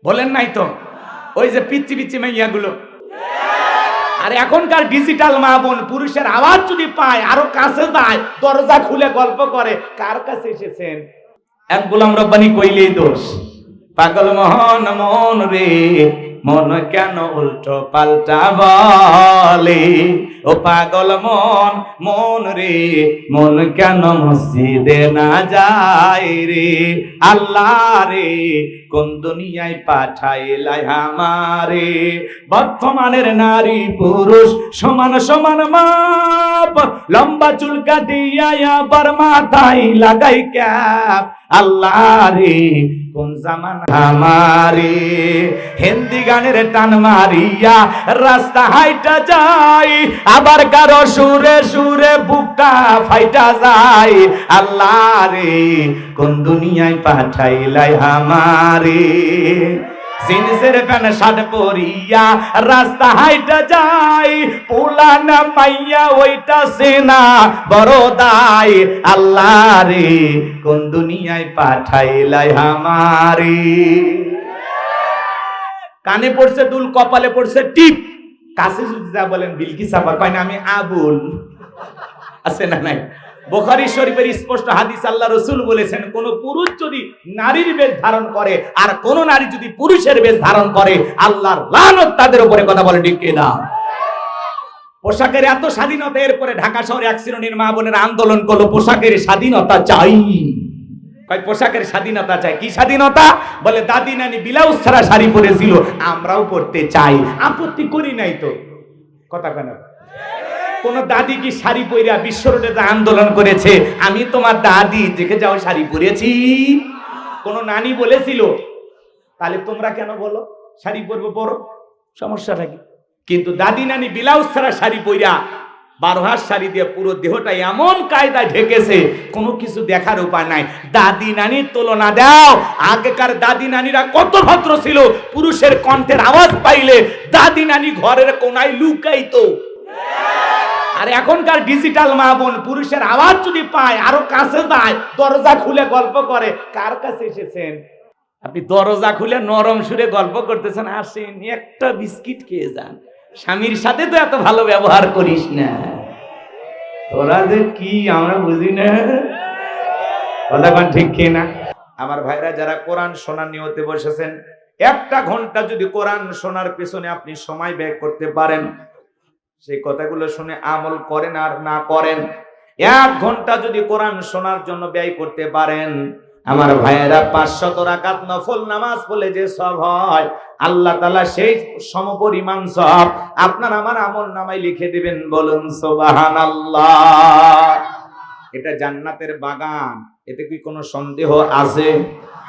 বলেন নাই তো? ওই যে পিচ্ছি পিচ্ছি মাইয়াগুলো। আর এখনকার ডিজিটাল মা বোন পুরুষের আওয়াজ যদি পায় আরো কাছে যায়, দরজা খুলে গল্প করে। কার কাছে এসেছেন? এক গোলাম রব্বানি কইলেই দোষ। পাগল মোহন মন রে, মন কেন উল্টো পাল্টা বলে? ও পাগল মন মন রে, মন কেন মসজিদে না যায় রে? আল্লাহ রে, কোন দুনিয়ায় পাঠাইলাই আমারে? বর্তমানের নারী পুরুষ সমান সমান মাপ, লম্বা চুল কাটিয়া আবার মাথায় লাগাই ক্যাপ। আল্লাহ রে, কোন জামানা আমারে? হিন্দি গানের টান মারিয়া রাস্তা হাইটা যায়, আবার কারো সুরে সুরে বুকটা ফাইটা যায়। আল্লাহ রে, কোন দুনিয়ায় পাঠাইলাই আমারে? জিন্সের প্যান্ট শার্ট পরিয়া রাস্তা হাইটা যায়, পুলানা মাইয়া ওইটা সেনা বড় দায়। আল্লাহ রে, কোন দুনিয়ায় পাঠাইলাই আমারে? কানে পড়ছে দুল, কপালে পড়ছে টিপ, কাছে যদি যা বলেন বিলকিস আপা, কয় না আমি আবুল। আছে না নাই? বুখারী শরীফের স্পষ্ট হাদিস, আল্লাহ রাসূল বলেছেন, কোন পুরুষ যদি নারীর বেশ ধারণ করে আর কোন নারী যদি পুরুষের বেশ ধারণ করে, আল্লাহর লানত তাদের উপরে। কথা বলে ঠিক কিনা? পোশাকের এত স্বাধীনতা, এরপরে ঢাকা শহরে এক শ্রেণীর মা বোনের আন্দোলন করলো, পোশাকের স্বাধীনতা চাই। কয় পোশাকের স্বাধীনতা চাই। কি স্বাধীনতা? বলে দাদি নানি ব্লাউজ ছাড়া শাড়ি পরেছিল, আমরাও পরতে চাই। আপত্তি করি নাই তো। কথা কেন? কোন দাদি কি শাড়ি পরিয়া বিশ্ব রোডে আন্দোলন করেছে? আমি তোমার দাদি, দেখে যাও শাড়ি পরেছি? কোন নানি বলেছিল? তাহলে তোমরা কেন বলো শাড়ি পরবো? পরো, সমস্যাটা কি? কিন্তু দাদি নানি ব্লাউজ ছাড়া শাড়ি পরিয়া 12 হাত শাড়ি দিয়ে পুরো দেহটা এমন কায়দায় ঢেকেছে, কোনো কিছু দেখার উপায় নাই। দাদি নানির তুলনা দাও। আগেকার দাদি নানিরা কত ভদ্র ছিল, পুরুষের কণ্ঠের আওয়াজ পাইলে দাদি নানি ঘরের কোনায় লুকাইতো। আর এখনকার ডিজিটাল মা বোন পুরুষের আওয়াজ যদি পায় আরো কাছে যায়, দরজা খুলে গল্প করে। কার কাছে এসেছেন? আপনি দরজা খুলে নরম সুরে গল্প করতেছেন, আসেন একটা বিস্কিট খেয়ে যান। স্বামীর সাথে তো এত ভালো ব্যবহার করিস না। তোরা যে কি আমরা বুঝি না। কথা কোন ঠিক কি না? আমার ভাইরা যারা কোরআন শোনার নিয়তে বসেছেন, 1 ঘন্টা যদি কোরআন শোনার পেছনে আপনি সময় ব্যয় করতে পারেন, সেই কথাগুলো শুনে আমল করেন আর না করেন, 1 ঘন্টা যদি কোরআন শোনার জন্য ব্যয় করতে পারেন, আমার ভাইয়েরা 500 রাকাত নফল নামাজ পড়লে যে সওয়াব হয়, আল্লাহ তাআলা সেই সমপরিমাণ সওয়াব আপনার আমার আমল নামায় লিখে দিবেন। বলুন সুবহানাল্লাহ। এটা জান্নাতের বাগান, এতে কি কোনো সন্দেহ আছে?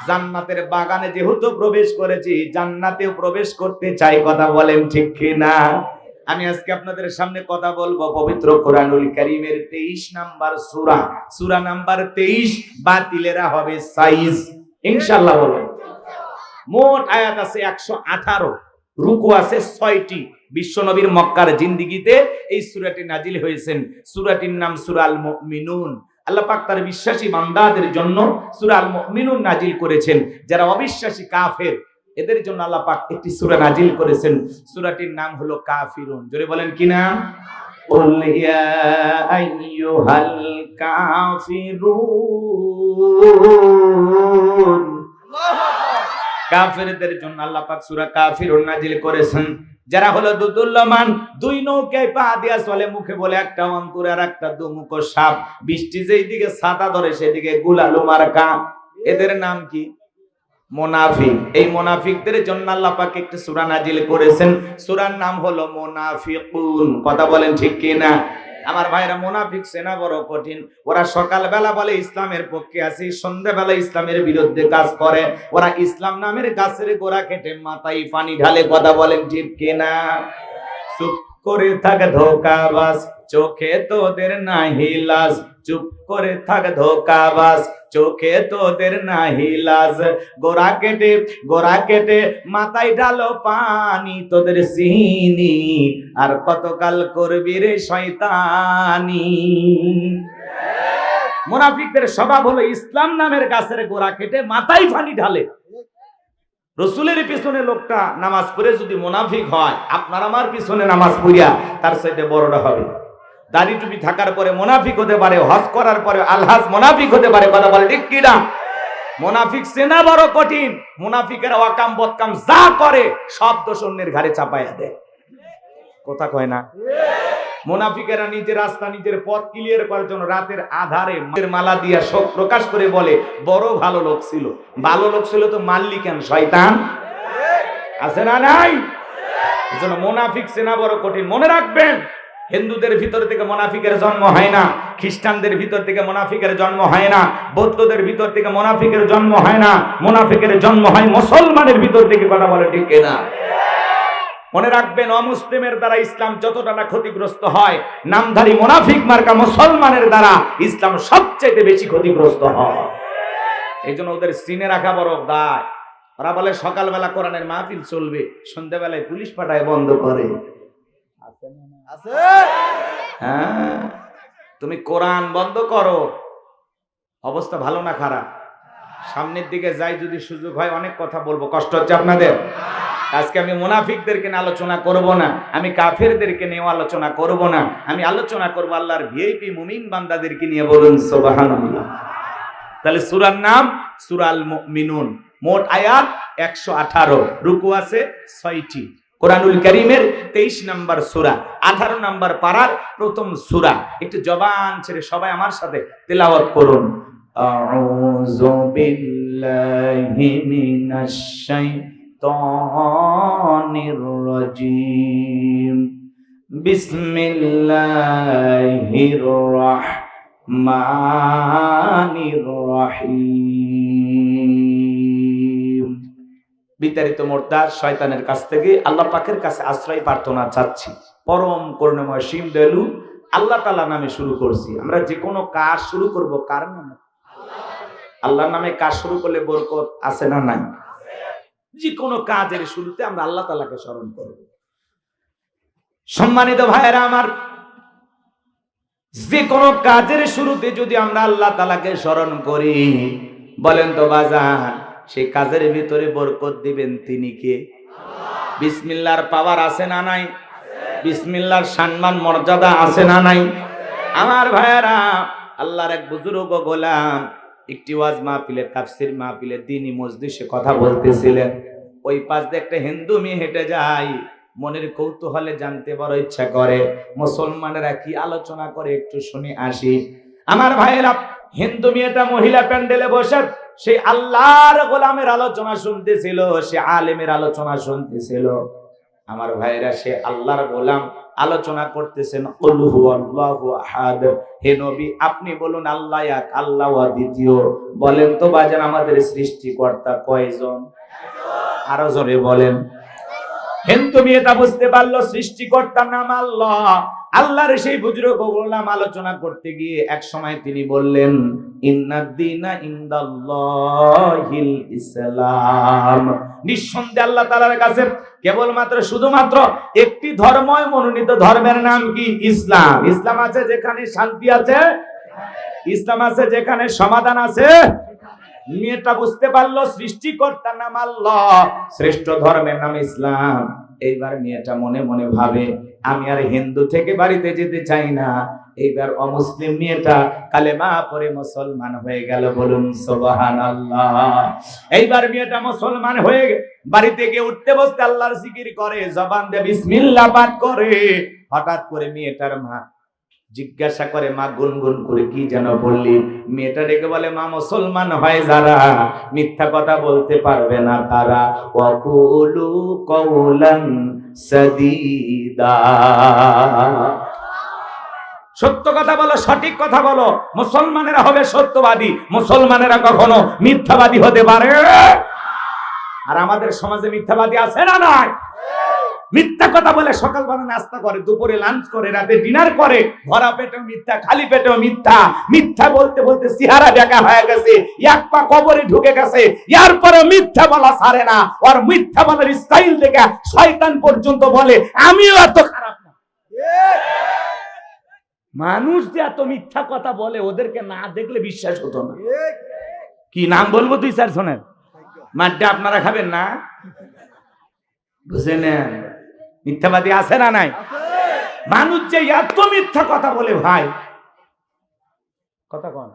জান্নাতের বাগানে যেহেতু প্রবেশ করেছি, জান্নাতেও প্রবেশ করতে চাই। কথা বলেন ঠিক কিনা? আমি আজকে আপনাদের সামনে কথা বলবো পবিত্র কোরআনুল কারীমের 23 নাম্বার সূরা, সূরা নাম্বার 23, বাতিলেরা হবে সাইজ। ইনশাআল্লাহ বলেন। মোট আয়াত আছে 118, রুকু আছে 6টি। বিশ্বনবীর মক্কার জিন্দেগিতে এই সূরাটি নাজিল হয়েছেন। সূরাটির নাম সূরা আল মুমিনুন। আল্লাহ পাক তার বিশ্বাসী বান্দাদের জন্য সূরা আল মুমিনুন নাজিল করেছেন। যারা অবিশ্বাসী কাফের, এদের জন্য আল্লাহ পাক একটি সূরা নাজিল করেছেন। সূরাটির নাম হলো কাফিরুন। জোরে বলেন কি নাম? কুল ইয়া আইয়ুহাল কাফিরুন। কাফেরদের জন্য আল্লাহ পাক সূরা কাফিরুন নাজিল করেছেন। যারা হলো দুদুল্যমান, 2 নৌকায় পা দিয়া চলে, মুখে বলে একটা অন্তরে আর একটা দুমুখ সাপ, বৃষ্টি যেই দিকে ছাতা ধরে সেদিকে গুলালু মার্কা। এদের নাম কি? মুনাফিক। এই মুনাফিকদের জন্য আল্লাহ পাক একটি সূরা নাজিল করেছেন। সূরার নাম হলো মুনাফিকুন। কথা বলেন ঠিক কি না? আমার ভাইরা, মুনাফিক সেনা বড় কঠিন। ওরা সকালবেলা বলে ইসলামের পক্ষে আছি, সন্ধ্যাবেলা ইসলামের বিরুদ্ধে কাজ করে। ওরা ইসলাম নামের গাছের গোড়া কেটে মাথায় পানি ঢালে। কথা বলেন ঠিক কি না? চুপ করে থাক ধোঁকাবাজ, চোখে তোদের নাহি লাজ। চুপ করে থাক ধোঁকাবাজ, চোখে তোদের নাহি লাজ। গোড়া কেটে মাথায় ঢালো পানি, তোদের চিনি আর কতকাল করবি রে শয়তানি। মুনাফিকদের স্বভাব হলো ইসলাম নামের গাছের গোড়া কেটে মাথায় পানি ঢালে। রসুলের পিছনে লোকটা নামাজ পড়ে যদি মুনাফিক হয়, আপনার আমার পিছনে নামাজ পড়িয়া তার চাইতে বড়টা হবে। দাড়ি টুপি থাকার পরে মুনাফিক হতে পারে, হজ করার পরে আলহাজ মুনাফিক হতে পারে। কথা বলে ঠিক কি না? মুনাফিক চেনা বড় কঠিন। মুনাফিকের অকাম বদকাম যা করে সব দোষ অন্যের ঘাড়ে চাপাইয়া দেয়। কথা কয় না? মুনাফিকেরা নিজের রাস্তা, নিজের পথ ক্লিয়ার করার জন্য রাতের আধারে মালা দিয়া শোক প্রকাশ করে বলে বড় ভালো লোক ছিল। ভালো লোক ছিল তো মারলি কেন? শয়তান আছে না নাই? এজন্য মুনাফিক চেনা বড় কঠিন। মনে রাখবেন, হিন্দুদের ভিতর থেকে মুনাফিকের জন্ম হয় না, খ্রিস্টানদের ভিতর থেকে মুনাফিকের জন্ম হয় না, বৌদ্ধদের ভিতর থেকে মুনাফিকের জন্ম হয় না। মুনাফিকের জন্ম হয় মুসলমানের ভিতর থেকে। কথা বলে ঠিক কিনা? মনে রাখবেন, অমুসলিমের দ্বারা ইসলাম যতটা না ক্ষতিগ্রস্ত হয়, নামধারী মুনাফিক মার্কা মুসলমানের দ্বারা ইসলাম সবচেয়ে বেশি ক্ষতিগ্রস্ত হয়। এই জন্য ওদের চিনে রাখা বড় দায়। ওরা বলে সকালবেলা কোরআনের মাহফিল চলবে, সন্ধ্যাবেলায় পুলিশ পাঠায় বন্ধ করে। হ্যাঁ, তুমি কোরআন বন্ধ করো, অবস্থা ভালো না খারাপ? সামনের দিকে যাই, যদি সুযোগ হয় অনেক কথা বলবো। কষ্ট হচ্ছে আপনাদের? আজকে আমি মুনাফিকদেরকে নিয়ে আলোচনা করব না, আমি কাফেরদেরকে নিয়ে আলোচনা করব না, আমি আলোচনা করব আল্লাহর ভিআইপি মুমিন বান্দাদেরকে নিয়ে। বলুন সুবহানাল্লাহ। তাহলে সূরার নাম সূরাল মুমিনুন। মোট আয়াত 118, রুকু আছে 6টি। কোরআনুল কারীমের 23 নম্বর সূরা, 18 নম্বর পারার প্রথম সূরা। একটু জবান ছেড়ে সবাই আমার সাথে তেলাওয়াত করুন। আউযু বিল্লাহি মিনাশ শাইতানির রাজীম। বিসমিল্লাহির রাহমানির রহিম। বিতাড়িত মোর্তাদ শয়তানের কাছ থেকে আল্লাহ পাকের কাছে আশ্রয় প্রার্থনা চাচ্ছি। পরম করুণাময় সীম দয়ালু আল্লাহ তাআলা নামে শুরু করছি। আমরা যে কোনো কাজ শুরু করব কার নামে? আল্লাহর নামে কাজ শুরু করলে বরকত আছে না নাই? যে কোনো কাজের শুরুতে আমরা আল্লাহ তাআলাকে স্মরণ করব। সম্মানিত ভাইয়েরা আমার, যে কোনো কাজের শুরুতে যদি আমরা আল্লাহ তাআলাকে স্মরণ করি, বলেন তো বাজান, সেই কাজের ভিতরে বরকত দিবেন তিনি কে? বিসমিল্লাহর পাওয়ার আছে না নাই? বিসমিল্লাহর সম্মান মর্যাদা আছে না নাই? আমার ভাইয়েরা, আল্লাহর এক বুজুর্গ গোলাম একটি ওয়াজ মাহফিলে, তাফসীর মাহফিলে, দ্বীনি মজলিসে কথা বলতেছিলেন। ওই পাশ দিয়ে একটা হিন্দু মেয়ে হেঁটে যায়। মনের কৌতূহলে জানতে বড় ইচ্ছা করে মুসলমানেরা কি আলোচনা করে, একটু শুনে আসি। আমার ভাইয়েরা, হিন্দু মেয়েটা মহিলা প্যান্ডেলে বসে সেই আল্লাহর গোলামের আলোচনা শুনতেছিল, সে আলেমের আলোচনা শুনতেছিল। আমার ভাইয়েরা, সে আল্লাহর গোলাম আলোচনা করতেছেন কুল হুয়াল্লাহু আহাদ। হে নবী, আপনি বলুন আল্লাহ এক, আল্লাহ দ্বিতীয়। বলেন তো বাজান, আমাদের সৃষ্টিকর্তা কয়জন? আরো জোরে বলেন। হিন্দু মেয়েটা বুঝতে পারলো সৃষ্টিকর্তার নাম আল্লাহ। আল্লাহর সেই বুজুর্গ গোলাম আলোচনা করতে গিয়ে এক সময় তিনি বললেন, ইন্নাদ-দীনা ইনদাল্লাহিল ইসলাম। নিঃসন্দেহে আল্লাহ তাআলার কাছে কেবলমাত্র শুধুমাত্র একটি ধর্মই মনোনীত, ধর্মের নাম কি? ইসলাম। ইসলাম আছে যেখানে শান্তি আছে, ইসলাম আছে যেখানে সমাধান আছে। মেয়েটা বুঝতে পারলো সৃষ্টিকর্তার নাম আল্লাহ, শ্রেষ্ঠ ধর্মের নাম ইসলাম। এইবার মেয়েটা মনে মনে ভাবে, আমি আর হিন্দু থেকে বাড়িতে যেতে চাই না। এইবার অমুসলিম মেয়েটা কালেমা পড়ে মুসলমান হয়ে গেল। বলুন সুবহানাল্লাহ। এইবার মেয়েটা মুসলমান হয়ে বাড়িতে গিয়ে উঠতে বসতে আল্লাহর জিকির করে, জবান দিয়ে বিসমিল্লাহ পাঠ করে। হঠাৎ করে মেয়েটার মা জিজ্ঞাসা করে, মা গুনগুন করে কি যেন বললি? মেয়েটা ডেকে বলে, মা মুসলমান হয় যারা মিথ্যা কথা বলতে পারবে না তারা। ওয়াকুলু কওলান সাদীদা। সত্য কথা বলো, সঠিক কথা বলো। মুসলমানেরা হবে সত্যবাদী, মুসলমানেরা কখনো মিথ্যাবাদী হতে পারে। আর আমাদের সমাজে মিথ্যাবাদী আছে না নাই? মিথ্যা কথা বলে সকালবেলা নাস্তা করে, দুপুরে লাঞ্চ করে, রাতে ডিনার করে, ভরা পেটেও মিথ্যা, খালি পেটেও মিথ্যা। মিথ্যা বলতে বলতে চেহারা বেঁকা হয়ে গেছে, এক পা কবরে ঢুকে গেছে। এরপরে মিথ্যা বলা ছাড়ে না। আর মিথ্যা বলার স্টাইল দেখে শয়তান পর্যন্ত বলে আমিও এত খারাপ না। মানুষ যে এত মিথ্যা কথা বলে, ওদেরকে না দেখলে বিশ্বাস হতো না। কি নাম বলবো? 2-4 জনের মাঠটা আপনারা খাবেন না? বুঝে নেন, মিথ্যাবাদী আছে না নাই? মানুষ যে এত মিথ্যা কথা বলে ভাই, কথা কন,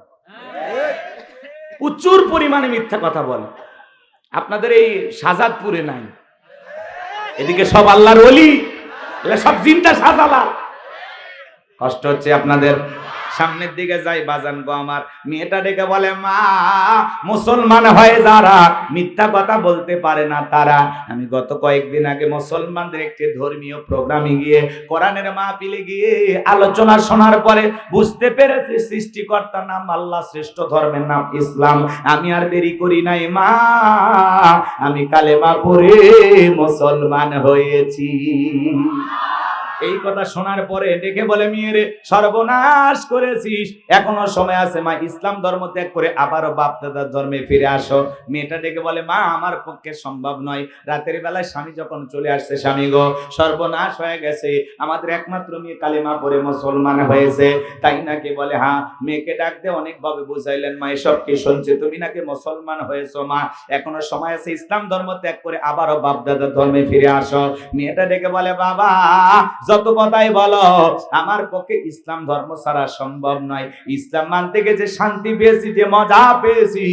প্রচুর পরিমাণে মিথ্যা কথা বলে। আপনাদের এই শাহজাদপুরে নাই, এদিকে সব আল্লাহর ওলি, সব জিনটা সাজালা। কষ্ট হচ্ছে আপনাদের। সামনের দিকে যাই, বাজান গো আমার, মেয়েটা ডেকে বলে, মা মুসলমান হয়ে যারা মিথ্যা কথা বলতে পারে না তারা। আমি গত কয়েকদিন আগে মুসলমানদের একটি ধর্মীয় প্রোগ্রামে গিয়ে কোরআনের মাহফিলে গিয়ে আলোচনা শোনার পরে বুঝতে পেরেছি সৃষ্টিকর্তার নাম আল্লাহ, শ্রেষ্ঠ ধর্মের নাম ইসলাম। আমি আর দেরি করি নাই মা, আমি কালেমা পড়ে মুসলমান হয়েছি। এই কথা শোনার পরে ডেকে বলে, মেয়েরে সর্বনাশ করেছিস, এখনো সময় আছে মা, ইসলাম ধর্ম ত্যাগ করে আবারও বাপ দাদার ধর্মে ফিরে আসো। মেয়েটা ডেকে বলে, মা আমার পক্ষে সম্ভব নয়, রাতের বেলায় স্বামী যখন চলে আসছে, স্বামী গো সর্বনাশ হয়ে গেছে, আমাদের একমাত্র মেয়ে কালেমা পড়ে মুসলমান হয়েছে। তাই নাকি? বলে হ্যাঁ। মেয়েকে ডাক দিয়ে অনেকভাবে বুঝাইলেন, মা এসব কি শুনছে, তুমি নাকি মুসলমান হয়েছো, মা এখনো সময় আছে, ইসলাম ধর্ম ত্যাগ করে আবারও বাপ দাদার ধর্মে ফিরে আসো। মেয়েটা ডেকে বলে, বাবা যত কথাই বলো, আমার পক্ষে ইসলাম ধর্ম ছাড়া সম্ভব নয়। ইসলাম মানতে গেছে শান্তি পেয়েছি, যে মজা পেয়েছি,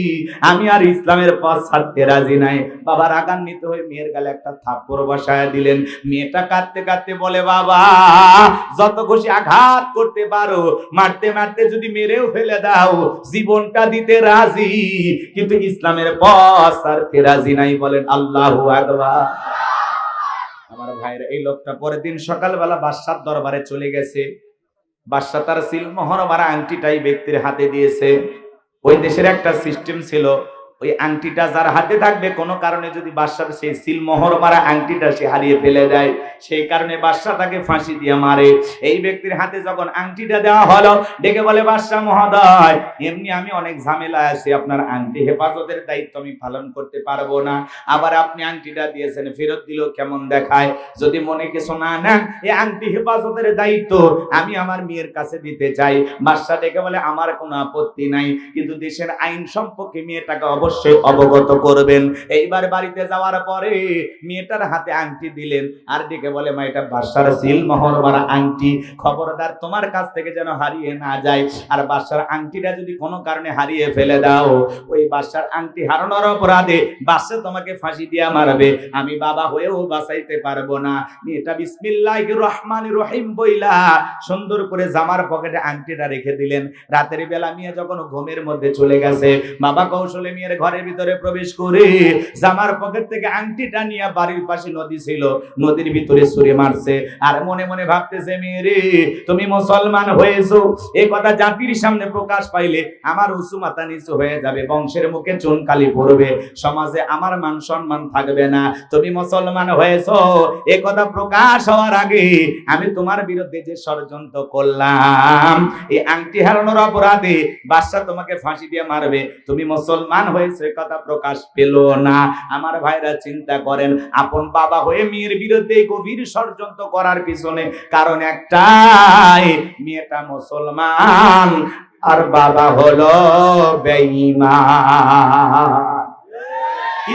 আমি আর ইসলামের পথ ছাড়তে রাজি নাই। বাবা রাগান্বিত হয়ে মেয়ের গালে একটা থাপ্পড় বসায় দিলেন। মেয়েটা কাঁদতে কাঁদতে বলে, বাবা যত খুশি আঘাত করতে পারো, মারতে মারতে যদি মেরেও ফেলে দাও, জীবনটা দিতে রাজি, কিন্তু ইসলামের পথ ছাড়তে রাজি নাই। বলেন আল্লাহু আকবার। আমার ভাইরা, এই লোকটা পরের দিন সকালবেলা বাদশার দরবারে চলে গেছে। বাদশা তার সিলমোহর মারা আংটিটাই ব্যক্তির হাতে দিয়েছে। ওই দেশের একটা সিস্টেম ছিল, ওই আংটিটা যার হাতে থাকবে, কোনো কারণে যদি বাদশার সেই সিলমোহর মারা আংটিটা সে হারিয়ে ফেলে দেয়, সেই কারণে বাদশা তাকে ফাঁসি দিয়ে মারে। এই ব্যক্তির হাতে যখন আংটিটা দেওয়া হলো, ডেকে বলে, বাদশা মহোদয় এমনি আমি অনেক ঝামেলায় আছি, আপনার আংটি হেফাজতের দায়িত্ব আমি পালন করতে পারবো না, আবার আপনি আংটিটা দিয়েছেন, ফেরত দিলেও কেমন দেখায়, যদি মনে কিছু না নেন, এই আংটি হেফাজতের দায়িত্ব আমি আমার মেয়ের কাছে দিতে চাই। বাদশা ডেকে বলে, আমার কোনো আপত্তি নাই, কিন্তু দেশের আইন সম্পর্কে মেয়েটাকে অবশ্যই অবগত করবেন। এইবার বাড়িতে যাওয়ার পরে মেয়েটার হাতে আংটি দিলেন, আর ডেকে বলে, মা এটা বাদশার সিলমোহর মারা আংটি, খবরদার তোমার কাছ থেকে যেন হারিয়ে না যায়, আর বাদশার আংটিটা যদি কোনো কারণে হারিয়ে ফেলে দাও, ওই বাদশার আংটি হারানোর অপরাধে বাদশা তোমাকে ফাঁসি দিয়ে মারবে, আমি বাবা হয়েও বাঁচাইতে পারবো না। মেয়েটা বিসমিল্লাহির রহমানির রহিম বইলা সুন্দর করে জামার পকেটে আংটিটা রেখে দিলেন। রাতের বেলা মেয়ে যখন ঘুমের মধ্যে চলে গেছে, বাবা কৌশলে মেয়ের ঘরের ভিতরে প্রবেশ করে জামার পকেট থেকে আংটিটা নিয়ে বাড়ির পাশে নদী ছিল, নদীর ভিতরে ছুঁড়ে মারছে, আর মনে মনে ভাবতেছে, মেয়েরে তুমি মুসলমান হয়েছো, এই কথা জাতির সামনে প্রকাশ পাইলে আমার উঁচু মাথা নিচু হয়ে যাবে, বংশের মুখে চুনকালি পড়বে, সমাজে আমার মান সম্মান থাকবে না, তুমি মুসলমান হয়েছো, এই কথা প্রকাশ হওয়ার আগে আমি তোমার বিরুদ্ধে যে ষড়যন্ত্র করলাম, এই আংটি হারানোর অপরাধে বাদশা তোমাকে ফাঁসি দিয়ে মারবে, তুমি মুসলমান হয়েছে কথা প্রকাশ পেল না। আমার ভাইরা চিন্তা করেন, আপন বাবা হয়ে মেয়ের বিরুদ্ধে গভীর ষড়যন্ত্র করার পিছনে কারণ একটাই, মেয়েটা মুসলমান আর বাবা হলো বেঈমান।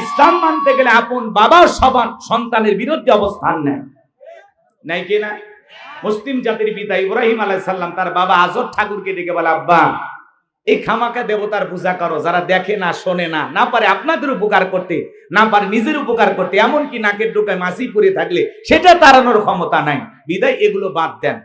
ইসলাম মানতে গেলে আপন বাবা সবার সন্তানের বিরুদ্ধে অবস্থান নেয়, নাই কি না? মুসলিম জাতির পিতা ইব্রাহিম আলাইহিস সালাম তার বাবা আজর ঠাকুরকে ডেকে বলে, আব্বা এই খামাকা দেবতার পূজা করো, যারা দেখে না শোনে না, না পারে আপনাদের উপকার করতে, না পারে নিজের উপকার করতে, এমনকি নাকের ডোকায় মাছি পরে থাকলে সেটা তাড়ানোর ক্ষমতা নাই, বিদায় এগুলো বাদ দেন।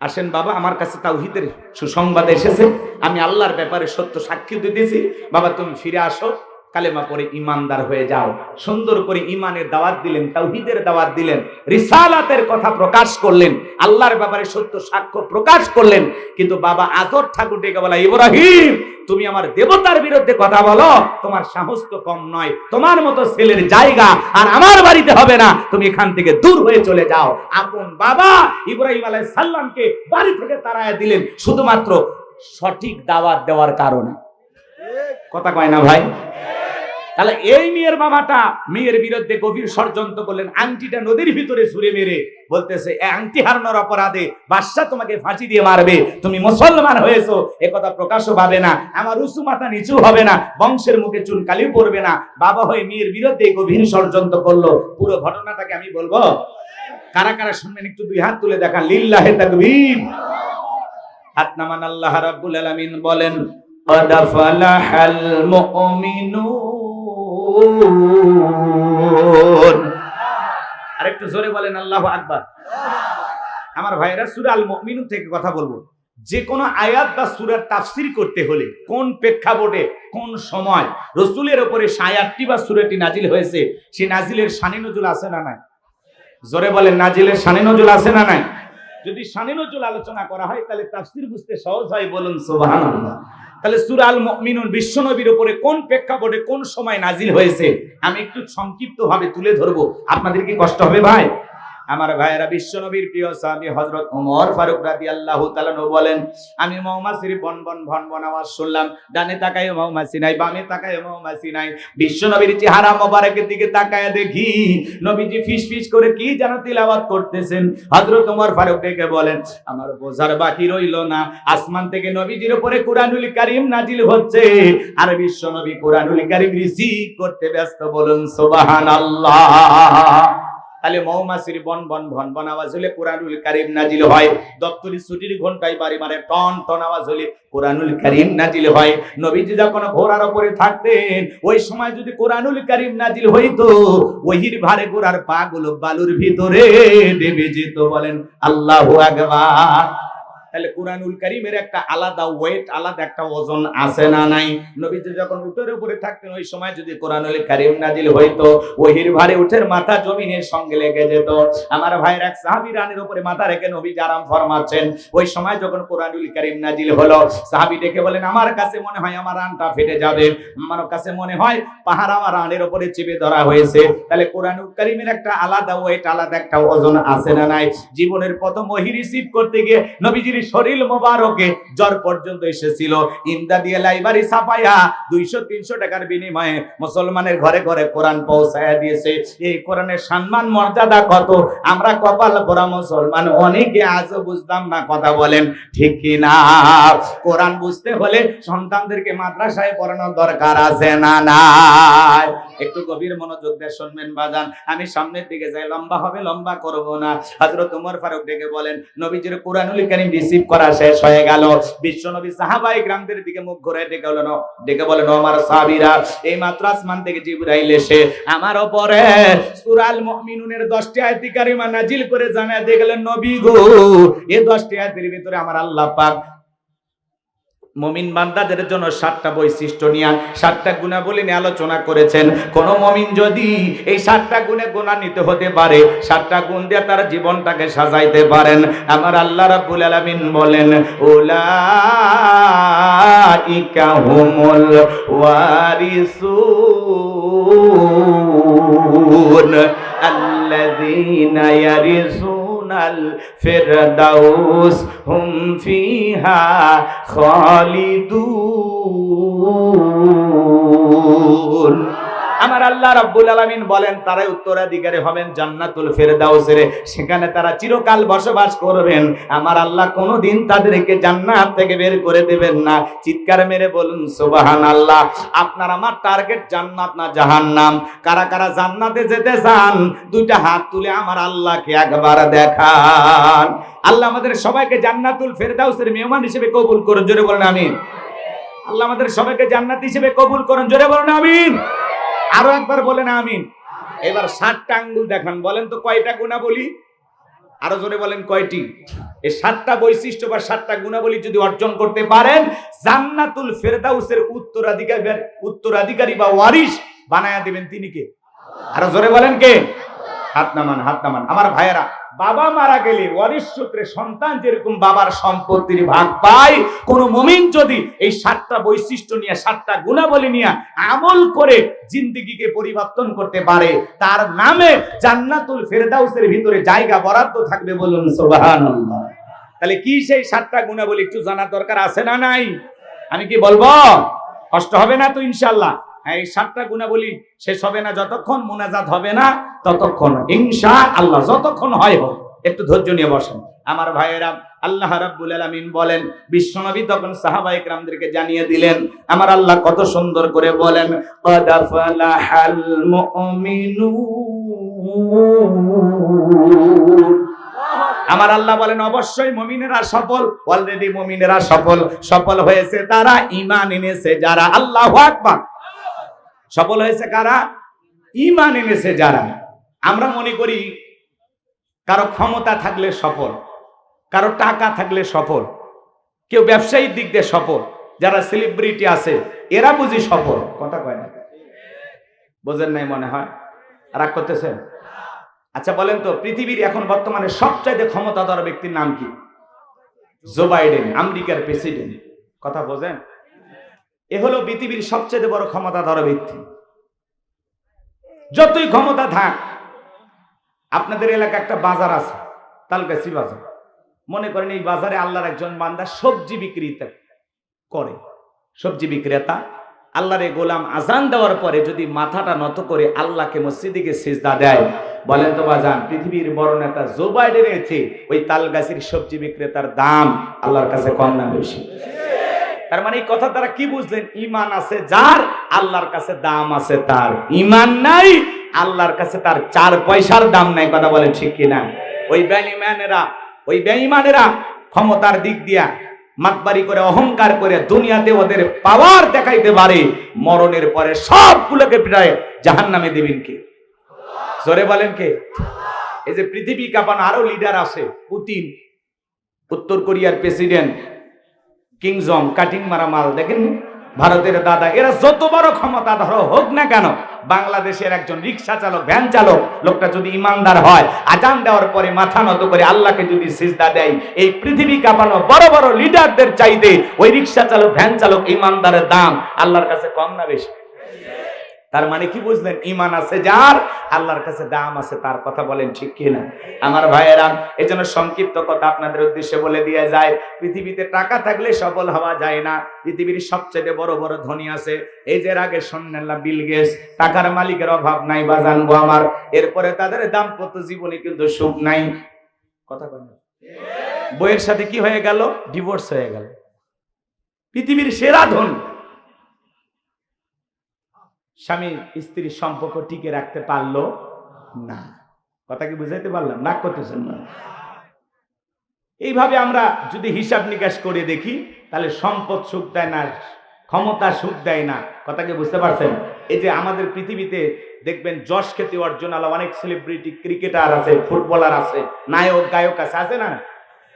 আসেন বাবা, আমার কাছে তাওহীদের সুসংবাদ এসেছে, আমি আল্লাহর ব্যাপারে সত্য সাক্ষী দিতেছি, বাবা তুমি ফিরে আসো, কালেমা পড়ে ইমানদার হয়ে যাও। সুন্দর করে ইমানের দাওয়াত দিলেন, তাওহীদের দাওয়াত দিলেন, রিসালাতের কথা প্রকাশ করলেন, আল্লাহর ব্যাপারে সত্য সাক্ষ্য প্রকাশ করলেন। কিন্তু বাবা আজর ঠাকুর ডেকে বলা, ইব্রাহিম তুমি আমার দেবতার বিরুদ্ধে কথা বলো, তোমার সাহস তো কম নয়, তোমার মতো ছেলের জায়গা আর আমার বাড়িতে হবে না, তুমি এখান থেকে দূর হয়ে চলে যাও। আপন বাবা ইব্রাহিম আলাইহিস সালামকে বাড়ি থেকে তাড়ায় দিলেন শুধুমাত্র সঠিক দাওয়াত দেওয়ার কারণে। কথা কয় না ভাই? তাহলে এই মেয়ের বাবাটা মেয়ের বিরুদ্ধে গভীর ষড়যন্ত্র করলেন, আংটিটা নদীর ভিতরে ছুঁড়ে মেরে বলতেছে এই আংটি হারানোর অপরাধে বাদশা তোমাকে ফাঁসি দিয়ে মারবে, তুমি মুসলমান হয়েছো এ কথা প্রকাশও পাবে না, আমার উঁচু মাথা নিচু হবে না, বংশের মুখে চুন কালি পড়বে না। বাবা হয়ে মেয়ের বিরুদ্ধে গভীর ষড়যন্ত্র করলো। পুরো ঘটনাটাকে আমি বলবো, কারা কারা শুনবেন একটু দুই হাত তুলে দেখান। লিল্লাহে তাকবীর। হাত নামান। আল্লাহ রাব্বুল আলামিন বলেন قد فلح المؤمنون। আরেকটু জোরে বলেন আল্লাহু আকবার। আমার ভাইরা সূরা আল মুমিনুন থেকে কথা বলবো। যে কোনো আয়াত বা সূরার তাফসীর করতে হলে কোন প্রেক্ষাপটে কোন সময় রাসূলের উপরে আয়াতটি বা সূরাটি নাজিল হয়েছে, সেই নাজিলের শানে নজুল আছে না নাই? জোরে বলেন, নাজিলের শানে নজুল আছে না নাই? যদি শানে নজুল আলোচনা করা হয় তাহলে তাফসীর বুঝতে সহজ হয়, বলুন সুবহানাল্লাহ। তাহলে সূরা আল মুমিনুন বিশ্বনবীর উপরে কোন প্রেক্ষাপটে কোন সময় নাজিল হয়েছে আমি একটু সংক্ষিপ্তভাবে তুলে ধরবো। আপনাদের কি কষ্ট হবে ভাই? আমার ভাইয়েরা, বিশ্বনবীর প্রিয় সাহাবী হযরত ওমর ফারুক রাদিয়াল্লাহু তাআলা বলেন, আমি মৌমাছির বনবন ভনবন আওয়াজ শুনলাম, ডানে তাকায় মৌমাছি নাই, বামে তাকায় মৌমাছি নাই। বিশ্বনবীর চেহারা মোবারকের দিকে তাকায় দেখি নবীজি ফিসফিস করে কি যেন তিলাওয়াত করতেছেন। হযরত ওমর ফারুক ডেকে বলেন, আমার বোঝার বাকি রইল না, আসমান থেকে নবীজির উপরে কুরআনুল কারীম নাজিল হচ্ছে আর বিশ্বনবী কুরআনুল কারীম রিসিভ করতে ব্যস্ত, বলুন সুবহানাল্লাহ। তাহলে মৌমাছির বন বন ভন ভন আওয়াজ হলে কুরআনুল কারীম নাজিল হয়, দপ্তরি ছুটির ঘন্টায় বাড়ি মারে টন টন আওয়াজ হলে কুরআনুল কারীম নাজিল হয়। নবীজি যখন ঘোড়ার উপরে থাকতেন ওই সময় যদি কুরআনুল কারীম নাজিল হইতো, ওহির ভারে ঘোড়ার পা গুলো বালুর ভিতরে নেমে যেত, বলেন আল্লাহু আকবার। তাহলে কুরআনুল কারীমের একটা আলাদা ওয়েট, আলাদা একটা ওজন আছে না নাই? নবীজি যখন উটের উপরে থাকতেন ওই সময় যদি কুরআনুল কারীম নাজিল হইতো, ওহির ভারে উটের মাথা জমিনের সঙ্গে লেগে যেত। আমার ভাইয়ের এক সাহাবী রানের উপরে মাথা রেখে নবীজি আরাম ফরমাচ্ছেন, ওই সময় যখন কুরআনুল কারীম নাজিল হলো, সাহাবী ডেকে বলেন, আমার কাছে মনে হয় আমার রানটা ফেটে যাবে, আমার কাছে মনে হয় পাহাড় আমার রানের উপরে চেপে ধরা হয়েছে। তাহলে কুরআনুল কারীমের একটা আলাদা ওয়েট, আলাদা একটা ওজন আছে না নাই? জীবনের প্রথম ওহী রিসিভ করতে গিয়ে নবীজির শরীর মোবারকে জ্বর পর্যন্ত এসেছিল। ইমদাদিয়া লাইব্রেরি ছাপায়া 200-300 টাকার বিনিময়ে মুসলমানের ঘরে ঘরে কোরআন পৌঁছায়া দিয়েছে। এই কোরআনের সম্মান মর্যাদা কত আমরা কপাল পোড়া মুসলমান অনেকে আজও বুঝতাম না, কথা বলেন ঠিক কি না? কোরআন বুঝতে হলে সন্তানদেরকে মাদ্রাসায় পড়ানোর দরকার আছে না নাই? একটু গভীর মনোযোগ দিয়ে শুনবেন বাজান, আমি সামনের দিকে যাই, লম্বা হবে, লম্বা করব না। হযরত ওমর ফারুক ডেকে বলেন, নবীজির কুরআনুল কারীম রিসিভ করা শেষ হয়ে গেল। বিশ্বনবী সাহাবায়ে কিরামদের দিকে মুখ ঘুরে ডেকে বলেন, আমার সাহাবীরা, এই মাত্র আসমান থেকে জিবরাইল এসে আমার উপরে সূরা আল মুমিনুনের 10টি আয়াত কারিমা নাজিল করে জানায় দিয়ে গেলেন, নবী গো, এই 10টি আয়াতের ভিতরে আমার আল্লাহ পাক মুমিন বান্দাদের জন্য 7টা বৈশিষ্ট্য নিয়ে 7টা গুণাবলী নিয়ে আলোচনা করেছেন। কোন মুমিন যদি এই 7টা গুণে গুণান্বিত হতে পারে, 7টা গুণ দিয়ে তার জীবনটাকে সাজাইতে পারেন, আমার আল্লাহ রাব্বুল আলামিন বলেন, উলাইকা হুমুল ওয়ারিসুন আল্লাযীনা ইয়ারিসুনাল ফিরদাউস হুম ফিহা খালিদুন। আমার আল্লাহ রাব্বুল আলামিন বলেন, তারাই উত্তরাধিকারী হবেন জান্নাতুল ফেরদাউসের, সেখানে তারা চিরকাল বসবাস করবেন। আমার আল্লাহ কোনোদিন তাদেরকে জান্নাত থেকে বের করে দেবেন না। চিৎকার মেরে বলুন সুবহানাল্লাহ। আপনার আমার টার্গেট জান্নাত না জাহান্নাম? কারা কারা জান্নাতে যেতে চান দুইটা হাত তুলে আমার আল্লাহকে একবার দেখান। আল্লাহ আমাদের সবাইকে জান্নাতুল ফেরদাউসের মেহমান হিসেবে কবুল করুন, জোরে বলেন আমিন। আল্লাহ আমাদের সবাইকে জান্নাত হিসেবে কবুল করুন, জোরে বলেন আমিন। আরো একবার বলেন আমিন। এবার 7টা আঙ্গুল দেখান, বলেন তো কয়টা গুণাবলী? আরো জোরে বলেন কয়টি? এই 7টা বৈশিষ্ট্য বা 7টা গুণাবলী যদি অর্জন করতে পারেন, জান্নাতুল ফেরদাউসের উত্তরাধিকারী বা ওয়ারিস বানায়া দিবেন তিনি কে? আরো জোরে বলেন কে? হাত নামান, হাত নামান। আমার ভাইয়েরা, বাবা মারা গেলে ওয়ারিস সূত্রে সন্তান যেরকম বাবার সম্পত্তির ভাগ পায়, কোন মুমিন যদি এই 7টা বৈশিষ্ট্য নিয়ে 7টা গুণাবলী নিয়ে আমল করে জিন্দেগিকে পরিবর্তন করতে পারে, তার নামে জান্নাতুল ফেরদাউসের ভিতরে জায়গা বরাদ্দ থাকবে, বলুন সুবহানাল্লাহ। তাহলে কি সেই 7টা গুণাবলী একটু জানার দরকার আছে না নাই? আমি কি বলবো? কষ্ট হবে না তো ইনশাআল্লাহ? এই 7টা গুণাবলী শেষ হবে না যতক্ষণ মুনাজাত হবে না ততক্ষণ, ইনশাআল্লাহ। যতক্ষণ হয় হোক, একটু ধৈর্য নিয়ে বসেন আমার ভাইয়েরা। আল্লাহ রাব্বুল আলামিন বলেন, বিশ্বনবী তখন সাহাবায়ে কেরামদেরকে জানিয়ে দিলেন, আমার আল্লাহ কত সুন্দর করে বলেন, ক্বাদ ফালাহাল মুমিনুন। আমার আল্লাহ বলেন অবশ্যই মুমিনেরা সফল, অলরেডি মুমিনেরা সফল। সফল হয়েছে তারা ঈমান এনেছে যারা। আল্লাহু আকবার। সফল হয়েছে কারা? ঈমান এনেছে যারা। আমরা মনে করি কারো ক্ষমতা থাকলে সফল, কারো টাকা থাকলে সফল, কেউ ব্যবসায়িক দিক দিয়ে সফল, যারা সেলিব্রিটি আছে এরা বুঝি সফল। কথা কয় না, বোঝেন নাই মনে হয়, রাগ করতেছেন? আচ্ছা বলেন তো, পৃথিবীর এখন বর্তমানে সবচাইতে ক্ষমতাধর ব্যক্তির নাম কি? জো বাইডেন, আমেরিকার প্রেসিডেন্ট। কথা বোঝেন? এ হলো পৃথিবীর সবচেয়ে বড় ক্ষমতাধর ব্যক্তি। যতই ক্ষমতা থাক, আপনাদের এলাকা একটা বাজার আছে, তালগাছি বাজার। মনে করেন এই বাজারে আল্লাহর একজন বান্দা সবজি বিক্রেতা করে, সবজি বিক্রেতা। আল্লাহর এই গোলাম আজান দেওয়ার পরে যদি মাথাটা নত করে আল্লাহকে মসজিদে গিয়ে সিজদা দেয়, বলেন তো বাজান, পৃথিবীর বড় নেতা জো বাইডেনের চেয়ে ওই তালগাছির সবজি বিক্রেতার দাম আল্লাহর কাছে কম না বেশি? তার মানে এই কথা দ্বারা কি বুঝলেন? ঈমান আছে যার, আল্লাহর কাছে দাম আছে তার। ঈমান নাই, আল্লাহর কাছে তার 4 পয়সার দাম নাই। কথা বলেন ঠিক কিনা? ওই বেঈমানেরা ক্ষমতার দিক দিয়া মাতবারি করে, অহংকার করে দুনিয়াতে ওদের পাওয়ার দেখাইতে পারে, মরণের পরে সবগুলোকে প্রায় জাহান্নামে দিবেন কে? জোরে বলেন কে? এই যে পৃথিবী কাঁপানো আরো লিডার আছে, পুতিন, উত্তর কোরিয়ার প্রেসিডেন্ট, কিং জং, কাটিং মারা মাল, দেখেন ভারতের দাদা। এরা যত বড় ক্ষমতাধর হোক না কেন, বাংলাদেশের একজন রিক্সা চালক, ভ্যান চালক, লোকটা যদি ইমানদার হয়, আজান দেওয়ার পরে মাথা নত করে আল্লাহকে যদি সিজদা দেয়, এই পৃথিবী কাঁপানো বড় বড় লিডারদের চাইতে ওই রিক্সা চালক, ভ্যান চালক, ইমানদারের দাম আল্লাহর কাছে কম না বেশি? তার মানে কি বুঝলেন? ঈমান আছে যার, আল্লাহর কাছে দাম আছে তার। কথা বলেন ঠিক কিনা আমার ভাইয়েরা? এজন্য সংক্ষিপ্ত কথা আপনাদের উদ্দেশ্যে বলে দিয়ে যায়, পৃথিবীতে টাকা থাকলে সফল হওয়া যায় না। পৃথিবীর সবচেয়ে বড় বড় ধনী আছে, এই যে আগে শুনলেন না, বিল গেটস। টাকার মালিকের অভাব নাই বাজান গো আমার। এরপরে তাদের দাম্পত্য জীবনে কিন্তু সুখ নাই। কথা বলেন, বইয়ের সাথে কি হয়ে গেল? ডিভোর্স হয়ে গেল। পৃথিবীর সেরা ধনী, স্বামী স্ত্রীর সম্পর্ক টিকে রাখতে পারলো না। কথা কি বুঝাইতে পারলাম? রাগ করতেছেন না? এইভাবে আমরা যদি হিসাব নিকাশ করে দেখি, তাহলে সম্পদ সুখ দেয় না, ক্ষমতা সুখ দেয় না। কথা কি বুঝতে পারছেন? এই যে আমাদের পৃথিবীতে দেখবেন যশ খ্যাতি অর্জন আলা অনেক সেলিব্রিটি, ক্রিকেটার আছে, ফুটবলার আছে, নায়ক গায়ক আছে না?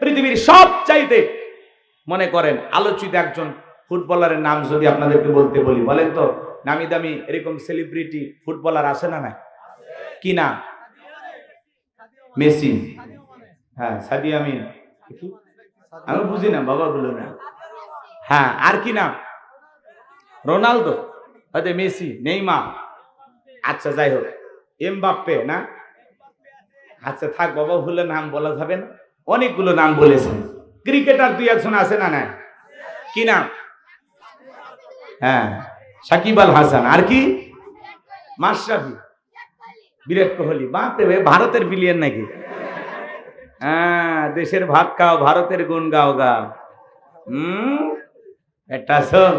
পৃথিবীর সব চাইতে মনে করেন আলোচিত একজন ফুটবলারের নাম যদি আপনাদেরকে বলতে বলি, বলেন তো নামি দামি এরকম সেলিব্রিটি ফুটবলার আছে না? নাই? কি নাম? মেসি, হ্যাঁ, সাদিয়া আমিন, আমি বুঝি না বাবা, বলো না। হ্যাঁ, আর কি নাম? রোনালদো, হয়তো মেসি, নেইমার, আচ্ছা যাই হোক, এমবাপ্পে না? আচ্ছা থাক বাবা, ভুলে নাম বলা যাবে না। অনেকগুলো নাম বলেছেন। ক্রিকেটার 2-1 আছে না? নাই? কি নাম? হ্যাঁ, সাকিব আল হাসান। আর কি? মাশরাফি, বিরাট কোহলি। বাপরে ভাই, ভারতের বিলিয়ন নাকি? হ্যাঁ, দেশের ভাত খাও, ভারতের গুণ গাও গা। এটা শোন,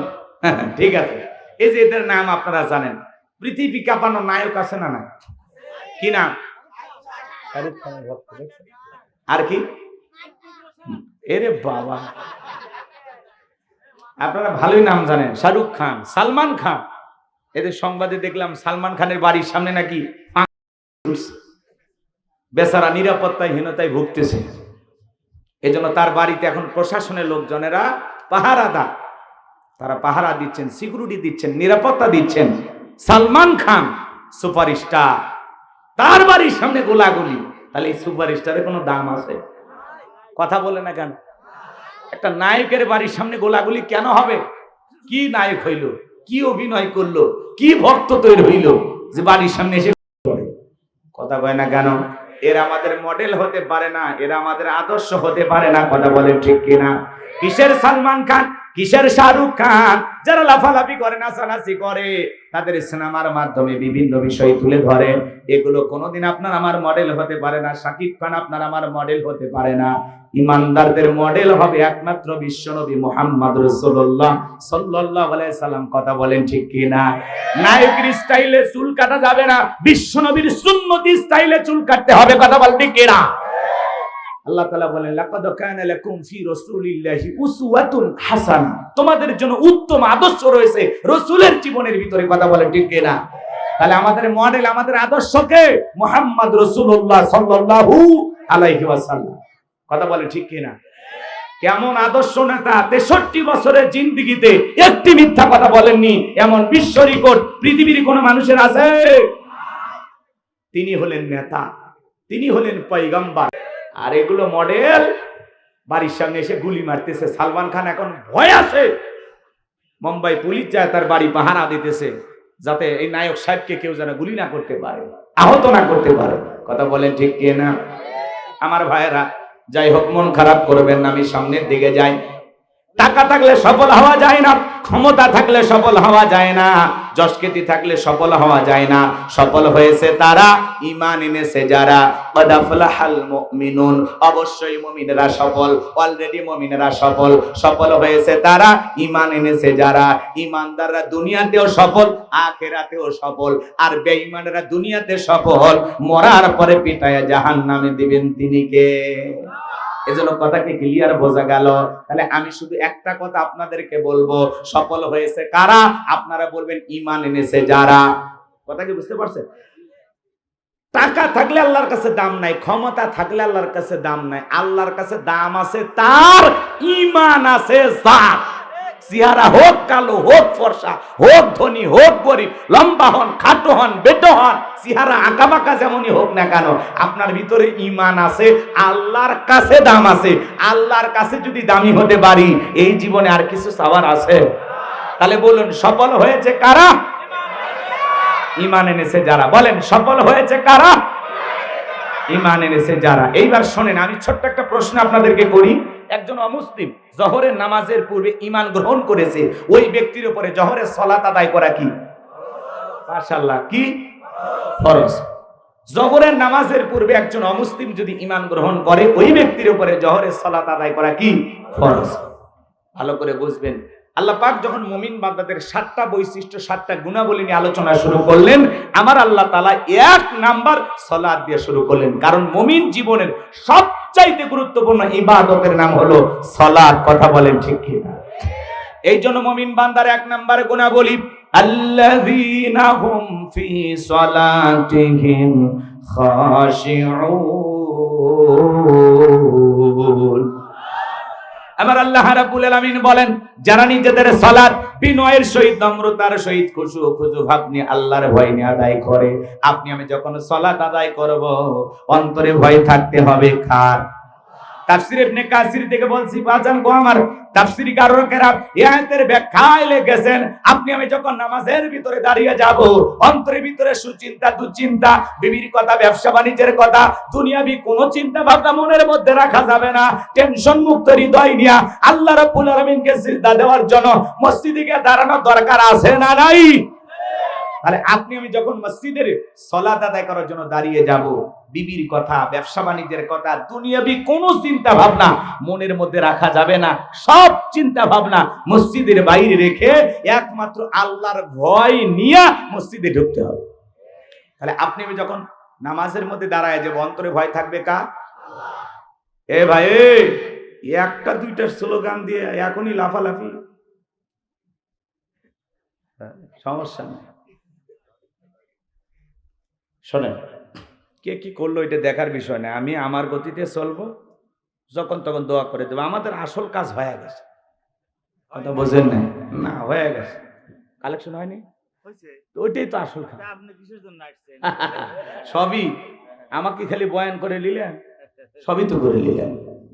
ঠিক আছে। এই যে এদের নাম আপনারা জানেন। পৃথিবী কাঁপানো নায়ক আছে না? নাই? কি নাম? শাহরুখ খানের ভক্ত। আর কি? এরে বাবা, আপনারা ভালোই নাম জানেন। শাহরুখ খান, সালমান খান। এদের সংবাদে দেখলাম সালমান খানের বাড়ির সামনে নাকি বেচারা নিরাপত্তাহীনতায় ভুগতেছে। এজন্য তার বাড়িতে এখন প্রশাসনের লোকজনেরা পাহারাদার, তারা পাহারা দিচ্ছেন, সিকিউরিটি দিচ্ছেন, নিরাপত্তা দিচ্ছেন। সালমান খান সুপারস্টার, তার বাড়ির সামনে গোলাগুলি। তাহলে এই সুপারস্টারের কোনো দাম আছে? কথা বলে না কেন? একটা নায়কের বাড়ির সামনে গোলাগুলি কেন হবে? কি নায়ক হইল, কি অভিনয় করলো, কি ভক্ত তৈরি হইল যে বাড়ির সামনে এসে পড়ে? কথা কয় না কেন? এরা আমাদের মডেল হতে পারে না, এরা আমাদের আদর্শ হতে পারে না। কথা বলে ঠিক কিনা? কিসের সালমান খান? কিসের শাহরুখ খান? যারা লাফালাফি করে, নাচানাচি করে, তাদের সিনেমার মাধ্যমে বিভিন্ন বিষয় তুলে ধরে। এগুলো কোনোদিন আপনার আমার মডেল হতে পারে না। শাকিব খান আপনার আমার মডেল হতে পারে না। ইমানদারদের মডেল হবে একমাত্র বিশ্বনবী মুহাম্মদ রাসূলুল্লাহ সাল্লাল্লাহু আলাইহি সাল্লাম। কথা বলেন ঠিক কি না? নায়কের স্টাইলে চুল কাটা যাবে না, বিশ্বনবীর সুন্নতি স্টাইলে চুল কাটতে হবে। কথা বলেন ঠিক কি না? আল্লাহ তাআলা বলেন, লাকাদ কানা লাকুম ফি রাসূলিল্লাহি উসওয়াতুন হাসানাহ, তোমাদের জন্য উত্তম আদর্শ রয়েছে রাসূলের জীবনের ভিতরে। কথা বলেন ঠিক কি না? তাহলে আমাদের মডেল, আমাদের আদর্শকে মুহাম্মদ রাসূলুল্লাহ সাল্লাল্লাহু আলাইহি ওয়াসাল্লাম। কথা বলেন ঠিক কি না? কেমন আদর্শ নেতা! 63 বছরের জিন্দেগিতে একটি মিথ্যা কথা বলেননি, এমন বিশ্ব রেকর্ড পৃথিবীর কোন মানুষের আছে? তিনি হলেন নেতা, তিনি হলেন পয়গম্বর। আর এগুলো মডেল বাড়ির সামনে এসে গুলি মারতেছে। সালমান খান এখন ভয় আছে, মুম্বাই পুলিশ যায় তার বাড়ি পাহারা দিতেছে, যাতে এই নায়ক সাহেবকে কেউ যেন গুলি না করতে পারে, আহত না করতে পারে। কথা বলেন ঠিক কি না? আমার ভাইয়েরা, যাই হোক, মন খারাপ করবেন না, আমি সামনের দিকে যাই। টাকা থাকলে সফল হওয়া যায় না, ক্ষমতা থাকলে সফল হওয়া যায় না, যশখ্যাতি থাকলে সফল হওয়া যায় না। সফল হয়েছে তারা, ঈমান এনেছে যারা। ক্বাদ আফলাহাল মুমিনুন, অবশ্যই মুমিনেরা সফল, অলরেডি মুমিনেরা সফল। সফল হয়েছে তারা, ঈমান এনেছে যারা। ঈমানদাররা দুনিয়াতেও সফল, আখিরাতেও সফল। আর বেঈমানেরা দুনিয়াতে সফল, মরার পরে পিটায়া জাহান্নামে দিবেন তিনি কে? এজন্য কথাকে ক্লিয়ার বোঝা গেল। তাহলে আমি শুধু একটা কথা আপনাদেরকে বলবো, সফল হয়েছে কারা? আপনারা বলবেন ঈমান এনেছে যারা। কথা কি বুঝতে পারছেন? টাকা থাকলে আল্লাহর কাছে দাম নাই, ক্ষমতা থাকলে আল্লাহর কাছে দাম নাই। আল্লাহর কাছে দাম আছে তার, ঈমান আছে যার। চেহারা হোক কালো, হোক ফর্সা, হোক ধনী, হোক গরিব, লম্বা হন, খাটো হন, বেটো হন, চেহারা আঁকাবাঁকা যেমনই হোক না কেন, আপনার ভিতরে ঈমান আছে, আল্লাহর কাছে দাম আছে। আল্লাহর কাছে যদি দামি হতে পারি, এই জীবনে আর কিছু চাওয়ার আছে? তাহলে বলুন, সফল হয়েছে কারা? ঈমান এনেছে যারা। বলেন, সফল হয়েছে কারা? ঈমান এনেছে যারা। এইবার শোনেন, আমি ছোট্ট একটা প্রশ্ন আপনাদেরকে করি। একজন অমুসলিম জোহরের নামাজের পূর্বে ঈমান গ্রহণ করেছে, ওই ব্যক্তির উপরে জোহরের সালাত আদায় করা কি? মাশাআল্লাহ, কি ফরজ। জোহরের নামাজের পূর্বে একজন অমুসলিম যদি ঈমান গ্রহণ করে, ওই ব্যক্তির উপরে জোহরের সালাত আদায় করা কি? ফরজ। ভালো করে বুঝবেন। আল্লাহ পাক যখন মুমিন বান্দাদের 7টা বৈশিষ্ট্য, 7টা গুণাবলী নিয়ে আলোচনা শুরু করলেন, আমার আল্লাহ তাআলা 1 নাম্বার সালাত দিয়ে শুরু করলেন। কারণ মুমিন জীবনের সবচাইতে গুরুত্বপূর্ণ ইবাদতের নাম হলো সালাত। কথা বলেন ঠিক কি না? এই জন্য মুমিন বান্দার 1 নাম্বার গুণাবলী, আল্লাযীনা হুম ফি সালাতিহিম খাশিউন। আমার আল্লাহ রাব্বুল আলামিন বলেন, যারা নিজেদের সালাত বিনয়ের সহিত, নম্রতার সহিত, খুশু ভাব নিয়ে, আল্লাহর ভয় নিয়ে আদায় করে। আপনি আমি যখন সালাত আদায় করব, অন্তরে ভয় থাকতে হবে কার? তাফসীর ইবনে কাসির থেকে বলছি, বাজান গো আমার, তাফসীরকারকেরা এই আয়াতের ব্যাখ্যায় লিখেছেন, আপনি আমি যখন নামাজের ভিতরে দাঁড়িয়ে যাব, অন্তরের ভিতরে সুচিন্তা, দুশ্চিন্তা, বিবির কথা, ব্যবসা বাণিজ্যের কথা, দুনিয়াবি কোনো চিন্তা ভাবনা মনের মধ্যে রাখা যাবে না। টেনশন মুক্ত হৃদয় নিয়ে আল্লাহ রাব্বুল আলামিনকে সিজদা দেওয়ার জন্য মসজিদে গিয়ে দাঁড়ানোর দরকার আছে না নাই? তাহলে আপনি আমি যখন মসজিদের সালাত আদায় করার জন্য দাঁড়িয়ে যাব, বিবির কথা, ব্যবসা বাণিজ্যের কথা, দুনিয়াবি কোনো চিন্তা ভাবনা মনের মধ্যে রাখা যাবে না। সব চিন্তা ভাবনা মসজিদের বাইরে রেখে একমাত্র আল্লাহর ভয় নিয়ে মসজিদে ঢুকতে হবে। তাহলে আপনি আমি যখন নামাজের মধ্যে দাঁড়ায় যাব, অন্তরে ভয় থাকবে কার? এ ভাই, একটা দুইটার স্লোগান দিয়ে এখনই লাফালাফি, সমস্যা নেই। শোনেন, কে কি করলো এটা দেখার বিষয় না, আমি আমার গতিতে চলবো, যখন তখন দোয়া করে দেবো। আমাদের আসল কাজ হয়ে গেছে। কথা বোঝেন না? না, হয়ে গেছে। কালেকশন হয়নি, ওইটাই তো আসল কাজ। সবই আমাকে খালি বয়ান করে নিলেন, সবই তো করে নিলেন।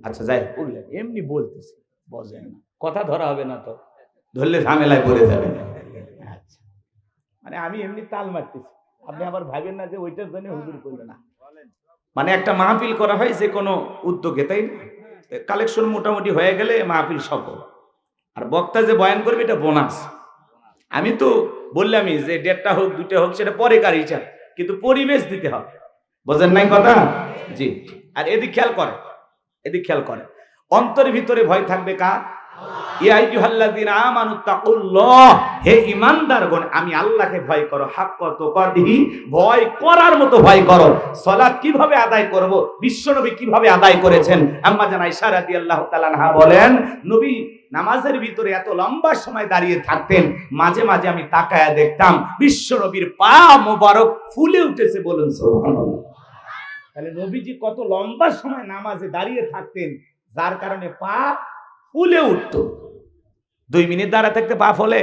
আচ্ছা যাই, বললেন এমনি বলতেছি, বোঝেন না, কথা ধরা হবে না তো, ধরলে ঝামেলায় পড়ে যাবে। আচ্ছা, মানে আমি এমনি তাল মারতেছি, আপনি আবার ভাবেন না যে ওইটার জন্য হুজুর করলো না। মানে একটা মাহফিল করা হয় যে কোনো উদ্যোগে, তাই না? কালেকশন মোটামুটি হয়ে গেলে মাহফিল সফল। আর বক্তা যে বয়ান করবে এটা বোনাস। আমি তো বললামই যে 1.5টা হোক 2টা হোক সেটা পরে কার হিসাব, কিন্তু পরিবেশ দিতে হবে। বোঝেন নাই কথা? জি। আর এদিক খেয়াল করে, এদিক খেয়াল করে, অন্তরের ভিতরে ভয় থাকবে কার? ইয়া আইয়ুহাল্লাযীনা আমানু তাকুল্লাহ, হে ঈমানদারগণ আমি আল্লাহকে ভয় করো, হাক্কা তুকাতিহি, ভয় করার মতো ভয় করো। সালাত কিভাবে আদায় করব, বিশ্বনবী কিভাবে আদায় করেছেন? আম্মা জান আয়েশা রাদিয়াল্লাহু তাআলা আনহা বলেন, নবী নামাজের ভিতরে এত লম্বা সময় দাঁড়িয়ে থাকতেন, মাঝে মাঝে আমি তাকায়া দেখতাম বিশ্বনবীর পা মোবারক ফুলে উঠেছে। বলুন সুবহানাল্লাহ। তাহলে নবীজি কত লম্বা সময় নামাজে দাঁড়িয়ে থাকতেন, যার কারণে পা ফুলে উঠত। 2 মিনিট দাঁড়া থাকতে পা ফলে?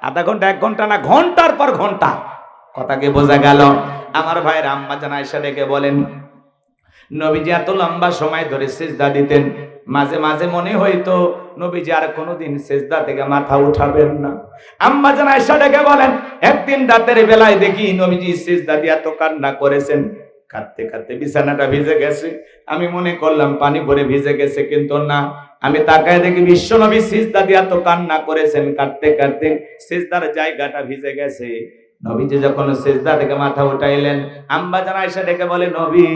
আধা ঘন্টা, 1 ঘন্টা না, ঘন্টার পর ঘন্টা। কথাকে বোঝা গেল? আমার ভাইয়ের আম্মা জান আয়েশা ডেকে বলেন, নবীজি এত লম্বা সময় ধরে সিজদা দিতেন, মাঝে মাঝে মনে হইতো নবীজি আর কোনোদিন সিজদা থেকে মাথা উঠাবেন না। আম্মা জান আয়েশা ডেকে বলেন, একদিন রাতের বেলায় দেখি নবীজি সিজদা দিয়ে এত কান্না করেছেন, কাঁদতে কাঁদতে বিছানাটা ভিজে গেছে। আমি মনে করলাম পানি পরে ভিজে গেছে, কিন্তু না, আমি তাকায় দেখি বিশ্বনবী সিজদা দিয়ে এত কান্না করেছেন, কাঁদতে কাঁদতে সিজদার জায়গাটা ভিজে গেছে। নবীজি যখন সিজদা থেকে মাথা উঠাইলেন, আম্মা জান আয়েশা ডেকে বলে, নবী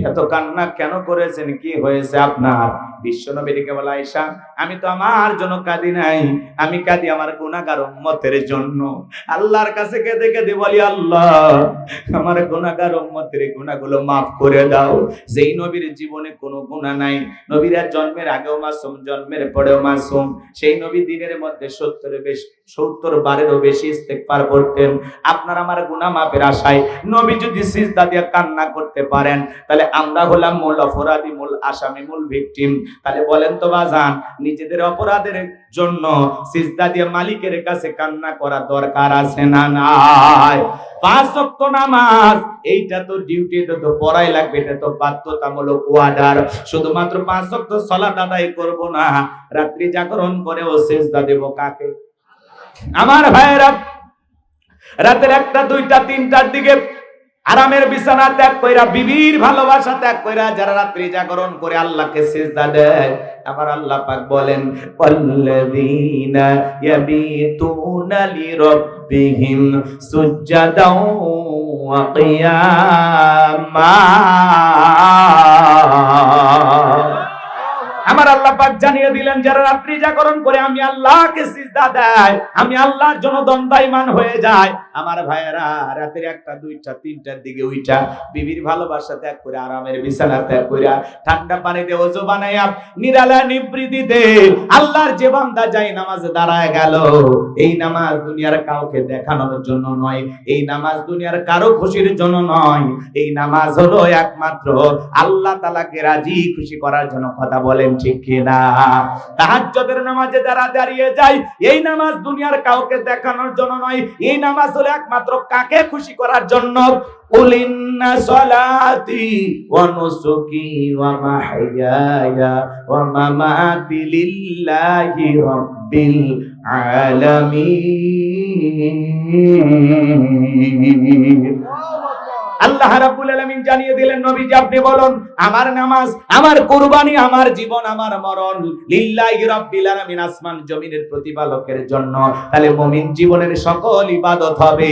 এত কান্না কেন করেছেন, কি হয়েছে আপনার? বিশ্বনবী ডেকে বলে, আয়েশা আমি তো আমার জন্য কাঁদি নাই, আমি কাঁদি আমার গুনাহগার উম্মতের জন্য। আল্লাহর কাছে কেঁদে কেঁদে বলি, আল্লাহ আমার গুনাহগার উম্মতের গুনাহগুলো মাফ করে দাও। যেই নবীর জীবনে কোনো গুনাহ নাই, নবীরা জন্মের আগেও মাসুম, জন্মের পরেও মাসুম, সেই নবী দিনের মধ্যে 70 বারেরও বেশি ইস্তেগফার করতেন। আপনার আমার গুনাহ মাফের আশায় নবী যদি সিজদা দিয়ে কান্না করতে পারেন, তাহলে আমরা হলাম মূল অপরাধী, মূল আসামি, মূল ভিকটিম। তাহলে বলেন তো বাজান, নিজেদের অপরাধের জন্য সিজদা দিয়ে মালিকের কাছে কান্না করা দরকার আছে না নাই? 5 ওয়াক্ত নামাজ, এইটা তো ডিউটি, এটা তো পড়াই লাগবে, এটা তো বাধ্যতামূলক ওয়ার্ডার। শুধুমাত্র 5 ওয়াক্ত সালাত আদায় করব না, রাত্রি জাগরণ করেও সিজদা দেব কাকে? আমার ভাইয়েরা, রাতের 1টা 2টা 3টার দিকে আরামের বিছানা ত্যাগ কইরা, বিবির ভালোবাসা ত্যাগ কইরা যারা রাত্রি জাগরণ করে আল্লাহকে সিজদা দেয়, আমার আল্লাহ পাক বলেন, ওয়াল্লাযীনা ইয়াবিতুনা লিরাব্বিহিম সুজদাও ওয়া কিয়ামা। আমার আল্লাহ পাক জানিয়ে দিলেন, যারা রাত্রি জাগরণ করে আমি আল্লাহকে সিজদা দেয়, আমি আল্লাহর জন্য দণ্ডায়মান হয়ে যায়। আমার ভাইয়েরা, রাতের 1টা 2টা 3টার দিকে উইঠা বিবির ভালোবাসা ত্যাগ করে, আরামের বিছানা ত্যাগ করে, ঠান্ডা পানিতে ওযু বানাইয়া নিরালা নিবৃত্তিতে আল্লাহর যে বান্দা যাই নামাজে দাঁড়ায় গেল, এই নামাজ দুনিয়ার কাউকে দেখানোর জন্য নয়, এই নামাজ দুনিয়ার কারো খুশির জন্য নয়, এই নামাজ হলো একমাত্র আল্লাহ তাআলাকে রাজি খুশি করার জন্য। কথা বলেন ঠিক কিনা? তাহাজ্জুদের নামাজে যারা দাঁড়িয়ে যায়, এই নামাজ দুনিয়ার কাউকে দেখানোর জন্য নয়, এই নামাজ হলো একমাত্র কাকে খুশি করার জন্য। কুল ইন্না সলাতি ওয়া নুসুকি ওয়া মাহইয়ায়া ওয়া মামাতি লিল্লাহি রাব্বিল আলামিন। আল্লাহ রাব্বুল আলামিন জানিয়ে দিলেন, নবীজি আপনি বলুন, আমার নামাজ, আমার কুরবানি, আমার জীবন, আমার মরণ লিল্লাহি রাব্বিল আলামিন, আসমান জমিনের প্রতিপালকের জন্য। তাহলে মুমিন জীবনের সকল ইবাদত হবে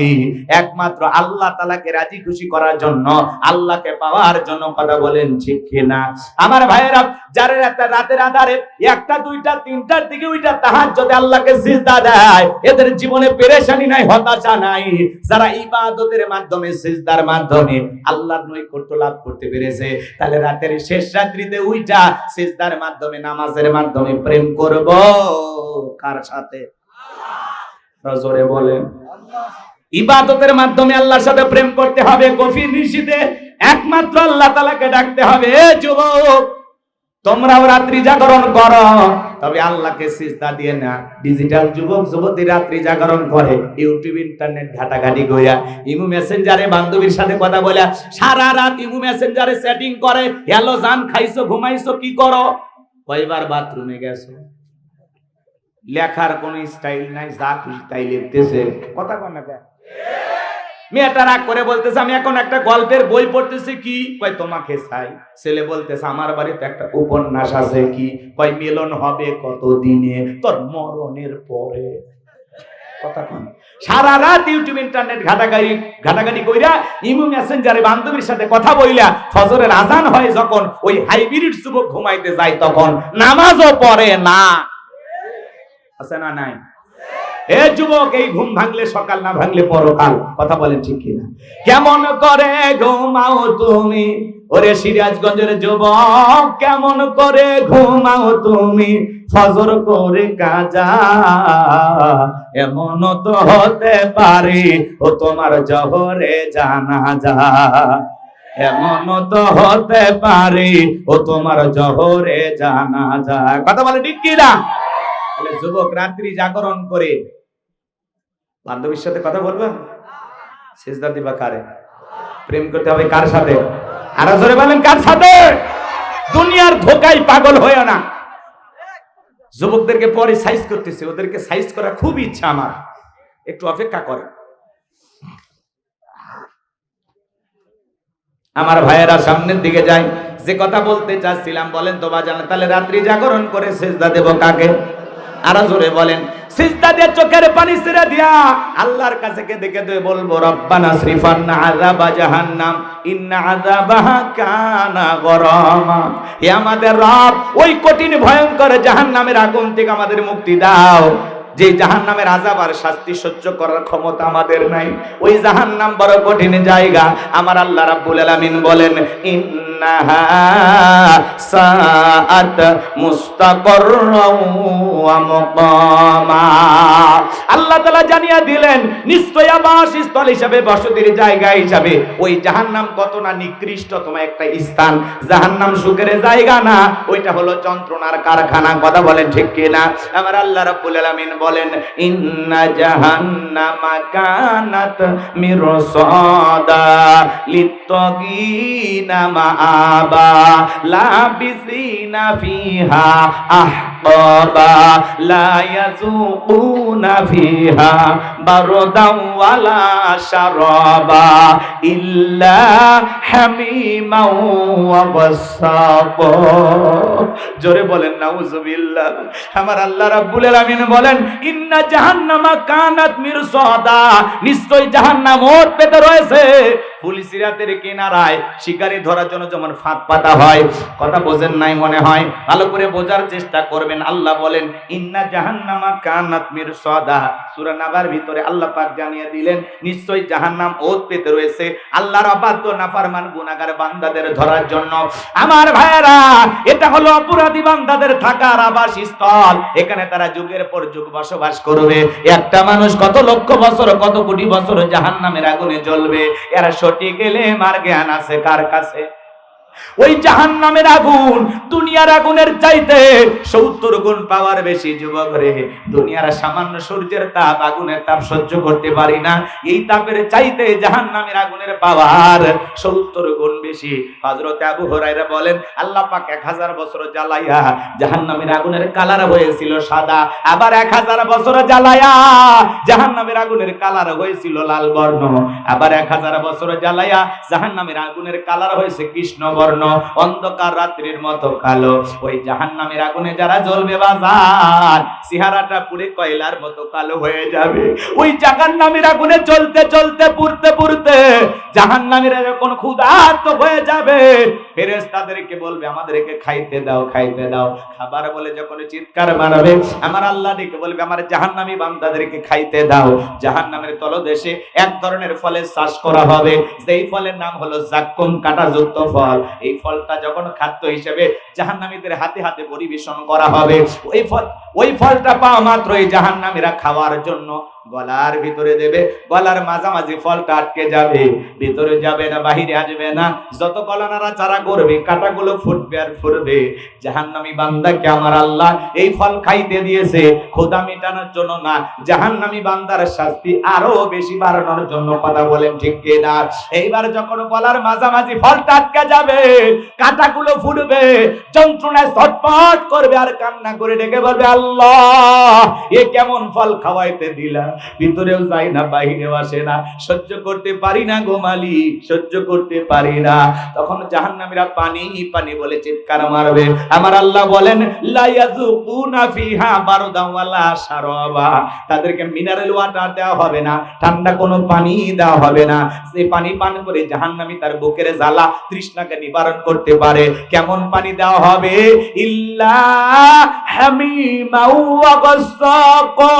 একমাত্র আল্লাহ তাআলাকে রাজি খুশি করার জন্য, আল্লাহকে পাওয়ার জন্য। কথা বলেন ঠিক কিনা? আমার ভাইয়েরা, যারা রাতের আধারে 1টা 2টা 3টার দিকে ওইটা তাহাজ্জুদে আল্লাহকে সিজদা দেয়, এদের জীবনে পেরেশানি নাই, হতাশা নাই। যারা ইবাদতের মাধ্যমে, সিজদার মাধ্যমে আল্লাহর নৈকট্য লাভ করতে পেরেছে, তাহলে রাতের শেষ রাত্রিতে উইটা সিজদার মাধ্যমে, নামাজের মাধ্যমে প্রেম করব কার সাথে? জোরে বলেন। ইবাদতের মাধ্যমে আল্লাহর সাথে প্রেম করতে হবে, গভীর নিশিতে একমাত্র আল্লাহ তাআলাকে ডাকতে হবে। যুবক, তোমরাও রাত্রি জাগরণ করো, তবে আল্লাহকে সিজদা দিয়ে না। ডিজিটাল যুবক যুবতী রাত্রি জাগরণ করে, ইউটিউব ইন্টারনেট ঘাটাঘাটি কইরা, ইমো মেসেঞ্জারে বান্ধবীর সাথে কথা বলে, সারা রাত ইমো মেসেঞ্জারে সেটিং করে। হ্যালো জান, খাইছো, ঘুমাইছো, কি করো, কয়বার বাথরুমে গেছো। লেখার কোন স্টাইল নাই, যা খুশি তাই লিখতেছে। কথা কন না? মেয়েটা রাগ করে বলতেছে আমি এখন একটা গল্পের বই পড়তেছি। কি? কয় তোমাকে চাই। ছেলে বলতেছে আমার বাড়িতে একটা উপন্যাস আছে। কি? কয় মিলন হবে কত দিনে? তোর মরণের পরে। কথা কন। সারা রাত ইউটিউব ইন্টারনেট ঘাটাঘাটি কইরা ইমো মেসেঞ্জারে বান্ধবীর সাথে কথা বইলা ফজরের আজান হয় যখন ওই হাইব্রিড যুবক ঘুমাইতে যায় তখন নামাজও পড়ে না। আছে না নাই? এ যুবক, এই ঘুম ভাঙলে সকাল, না ভাঙলে পরকাল। কথা বলেন ঠিক কিনা? কেমন করে ঘুমাও তুমি ওরে সিরাজগঞ্জের যুবক, কেমন করে ঘুমাও তুমি ফজর করে কাজা? এমন তো হতে পারে ও তোমার জহরে জানাজা, এমন তো হতে পারে ও তোমার জহরে জানাজা। কথা বলে ঠিক কিনা? যুবক রাত্রি জাগরণ করে বান্ধবীর সাথে কথা বলবা, সিজদা দিবা কারে? প্রেম করতে হবে কার সাথে? আরো জোরে বলেন কার সাথে? দুনিয়ার ধোকায় পাগল হয়েও না। যুবকদেরকে পরে সাইজ করতেছে, ওদেরকে সাইজ করা খুব ইচ্ছা আমার, একটু অপেক্ষা করে। আমার ভাইয়েরা সামনের দিকে যায়। যে কথা বলতে চাচ্ছিলাম বলেন তো বাজান, তাহলে রাত্রি জাগরণ করে সিজদা দেব কাকে? আরো জোরে বলেন। সিজদা দিয়ে চোখের পানি ছেড়ে দিয়া আল্লাহর কাছে কেঁদে কেঁদে বলবো রব্বানা সরিফান্না আযাবা জাহান্নাম ইন্না আযাবাহা কানা গরামা। হে আমাদের রব, ওই কঠিন ভয়ঙ্কর জাহান্নামের আগুন থেকে আমাদের মুক্তি দাও। যে জাহান্নামের আযাব আর শাস্তি সহ্য করার ক্ষমতা আমাদের নাই, ওই জাহান্নাম বড় কঠিন জায়গা। আমার আল্লাহ রাব্বুল আলামিন বলেন ইন্নাহা সাআত মুস্তাকাররাও ওয়া মুকামা। আল্লাহ তাআলা জানিয়ে দিলেন নিশ্চয় আবাসস্থল হিসাবে, বসতির জায়গা হিসাবে ওই জাহান্নাম কত না নিকৃষ্টতম একটা স্থান। জাহান্নাম সুখের জায়গা না, ওইটা হলো যন্ত্রণার কারখানা। কথা বলেন ঠিক কিনা? আমার আল্লাহ রাব্বুল আলামিন বলেন ইন্না জাহান্নামা কানাত মিরসাদা লিত্তাগিনা মাআবা লাবিসিনা ফিহা আহকাবা লা ইয়াযুকুনা ফিহা বারদাও ওয়ালা শারাবা ইল্লা হামিমাও ওয়া গাসসাকা। জোরে বলেন নাউজুবিল্লাহ। আমার আল্লাহ রাব্বুল আলামিন বলেন ইন্না জাহান্নামা কানাত মিরসাদা, নিশ্চয় জাহান্নাম ওর পেতে রয়েছে পুলিশিরাতের কিনারায় শিকারি ধরার জন্য যেমন ফাঁদ পাতা হয়। কথা বোঝেন নাই মনে হয়, ভালো করে বোঝার চেষ্টা করবেন। আল্লাহ বলেন ইন্না জাহান্নামা কানাত মিরসাদা। সূরা নাবার ভিতরে আল্লাহ পাক জানিয়ে দিলেন নিশ্চয় জাহান্নাম ওত পেতে রয়েছে আল্লাহর অবাধ্য নাফরমান গুনাহগার বান্দাদের ধরার জন্য। আমার ভাইয়েরা, এটা হলো অপরাধী বান্দাদের থাকার আবাসস্থল। এখানে তারা যুগের পর যুগ বসবাস করবে। একটা মানুষ কত লক্ষ বছর, কত কোটি বছর জাহান্নামের আগুনে জ্বলবে। এরা সঠিক এলেম আর জ্ঞান আছে কার কাছে? ওই জাহান্নামের আগুন দুনিয়ার আগুনের চাইতে 70 গুণ পাওয়ার বেশি। যুবক রে, দুনিয়ার সামান্য সূর্যের তাপ, আগুনের তাপ সহ্য করতে পারি না। এই তাপের চাইতে জাহান্নামের আগুনের পাওয়ার 70 গুণ বেশি। হযরত আবু হুরায়রা বলেন আল্লাহ পাক 1000 বছর জ্বালাইয়া জাহান্নামের আগুনের কালার হয়েছিল সাদা, আবার 1000 বছর জ্বালাইয়া জাহান্নামের আগুনের কালার হয়েছিল লাল বর্ণ, আবার 1000 বছর জ্বালাইয়া জাহান্নামের আগুনের কালার হয়েছে কৃষ্ণ বর্ণ, অন্ধকার রাত্রির মতো কালো। ওই জাহান্নামের আগুনে যারা জ্বলবে বাজার, চেহারাটা পুরো কয়লার মতো কালো হয়ে যাবে। ওই জাহান্নামের আগুনে জ্বলতে জ্বলতে পুড়তে পুড়তে জাহান্নামীরা যখন ক্ষুধার্ত হয়ে যাবে, ফেরেশতাদেরকে বলবে আমাদেরকে খাইতে দাও, খাইতে দাও। খাবার বলে যখন চিৎকার মারবে, আমার আল্লাহ ডেকে বলবে আমার জাহান্নামী বান্দাদেরকে খাইতে দাও। জাহান্নামের তলদেশে এক ধরনের ফলের চাষ করা হবে, যেই ফলের নাম হলো জাক্কুম, কাঁটাযুক্ত ফল। এই ফলটা যখন খাদ্য হিসেবে জাহান্নামীদের হাতে হাতে পরিবেশন করা হবে, ওই ফলটা পাওয়া মাত্রই জাহান্নামীরা খাওয়ার জন্য গলার ভিতরে দেবে। গলার মাঝামাঝি ফলটা আটকে যাবে, ভিতরে যাবে না, বাহিরে আসবে না। যত গলা নাড়াচাড়া করবে কাঁটাগুলো ফুটবে আর ফুটবে। জাহান্নামী বান্দাকে আমার আল্লাহ এই ফল খাইতে দিয়েছে ক্ষুধা মেটানোর জন্য না, জাহান্নামী বান্দার শাস্তি আরো বেশি বাড়ানোর জন্য। কথা বলেন ঠিক কিনা? এইবার যখন গলার মাঝামাঝি ফলটা আটকে যাবে, কাঁটাগুলো ফুটবে, যন্ত্রণায় ছটফট করবে আর কান্না করে ডেকে বলবে আল্লাহ এ কেমন ফল খাওয়াইতে দিলা? ভিতরেও যায় না, বাহিরেও আসে না, সহ্য করতে পারি না গো মালিক, সহ্য করতে পারি না। তখন জাহান্নামীরা পানি পানি বলে চিৎকার মারবে। আমার আল্লাহ বলেন লা ইয়াযুকুনা ফিহা বারদান ওয়ালা শারাবা, তাদেরকে মিনারেল ওয়াটার দেওয়া হবে না, ঠান্ডা কোনো পানি দেওয়া হবে না। যে পানি পান করে জাহান্নামী তার বুকের জ্বালা তৃষ্ণাকে নিবারণ করতে পারে, কেমন পানি দেওয়া হবে? ইল্লা হামিমা ওয়া গাসসাকা,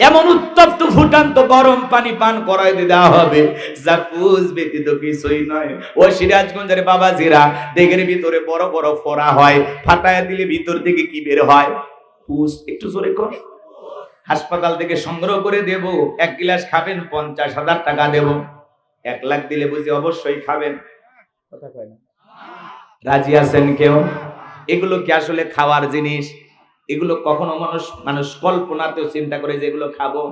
এমন উত্তপ্ত ফুটান্ত গরম পানি পান করাই দেওয়া হবে, যা পুজ ব্যতীত কিছুই নয়। ও সিরাজগঞ্জের বাবাজিরা, দেগের ভিতরে বড় বড় ফোড়া হয়, ফাটায় দিলে ভিতর থেকে কি বের হয়? পুজ। একটু জোরে কর। হাসপাতাল থেকে সংগ্রহ করে দেব, 1 গ্লাস খাবেন 50,000 টাকা দেব। 1 লাখ দিলে বুঝি অবশ্যই খাবেন? কথা কয় না। রাজি আছেন কেউ? এগুলো কি আসলে খাওয়ার জিনিস? এগুলো কখনো মানুষ কল্পনাতেও চিন্তা করে যে এগুলো খাবো?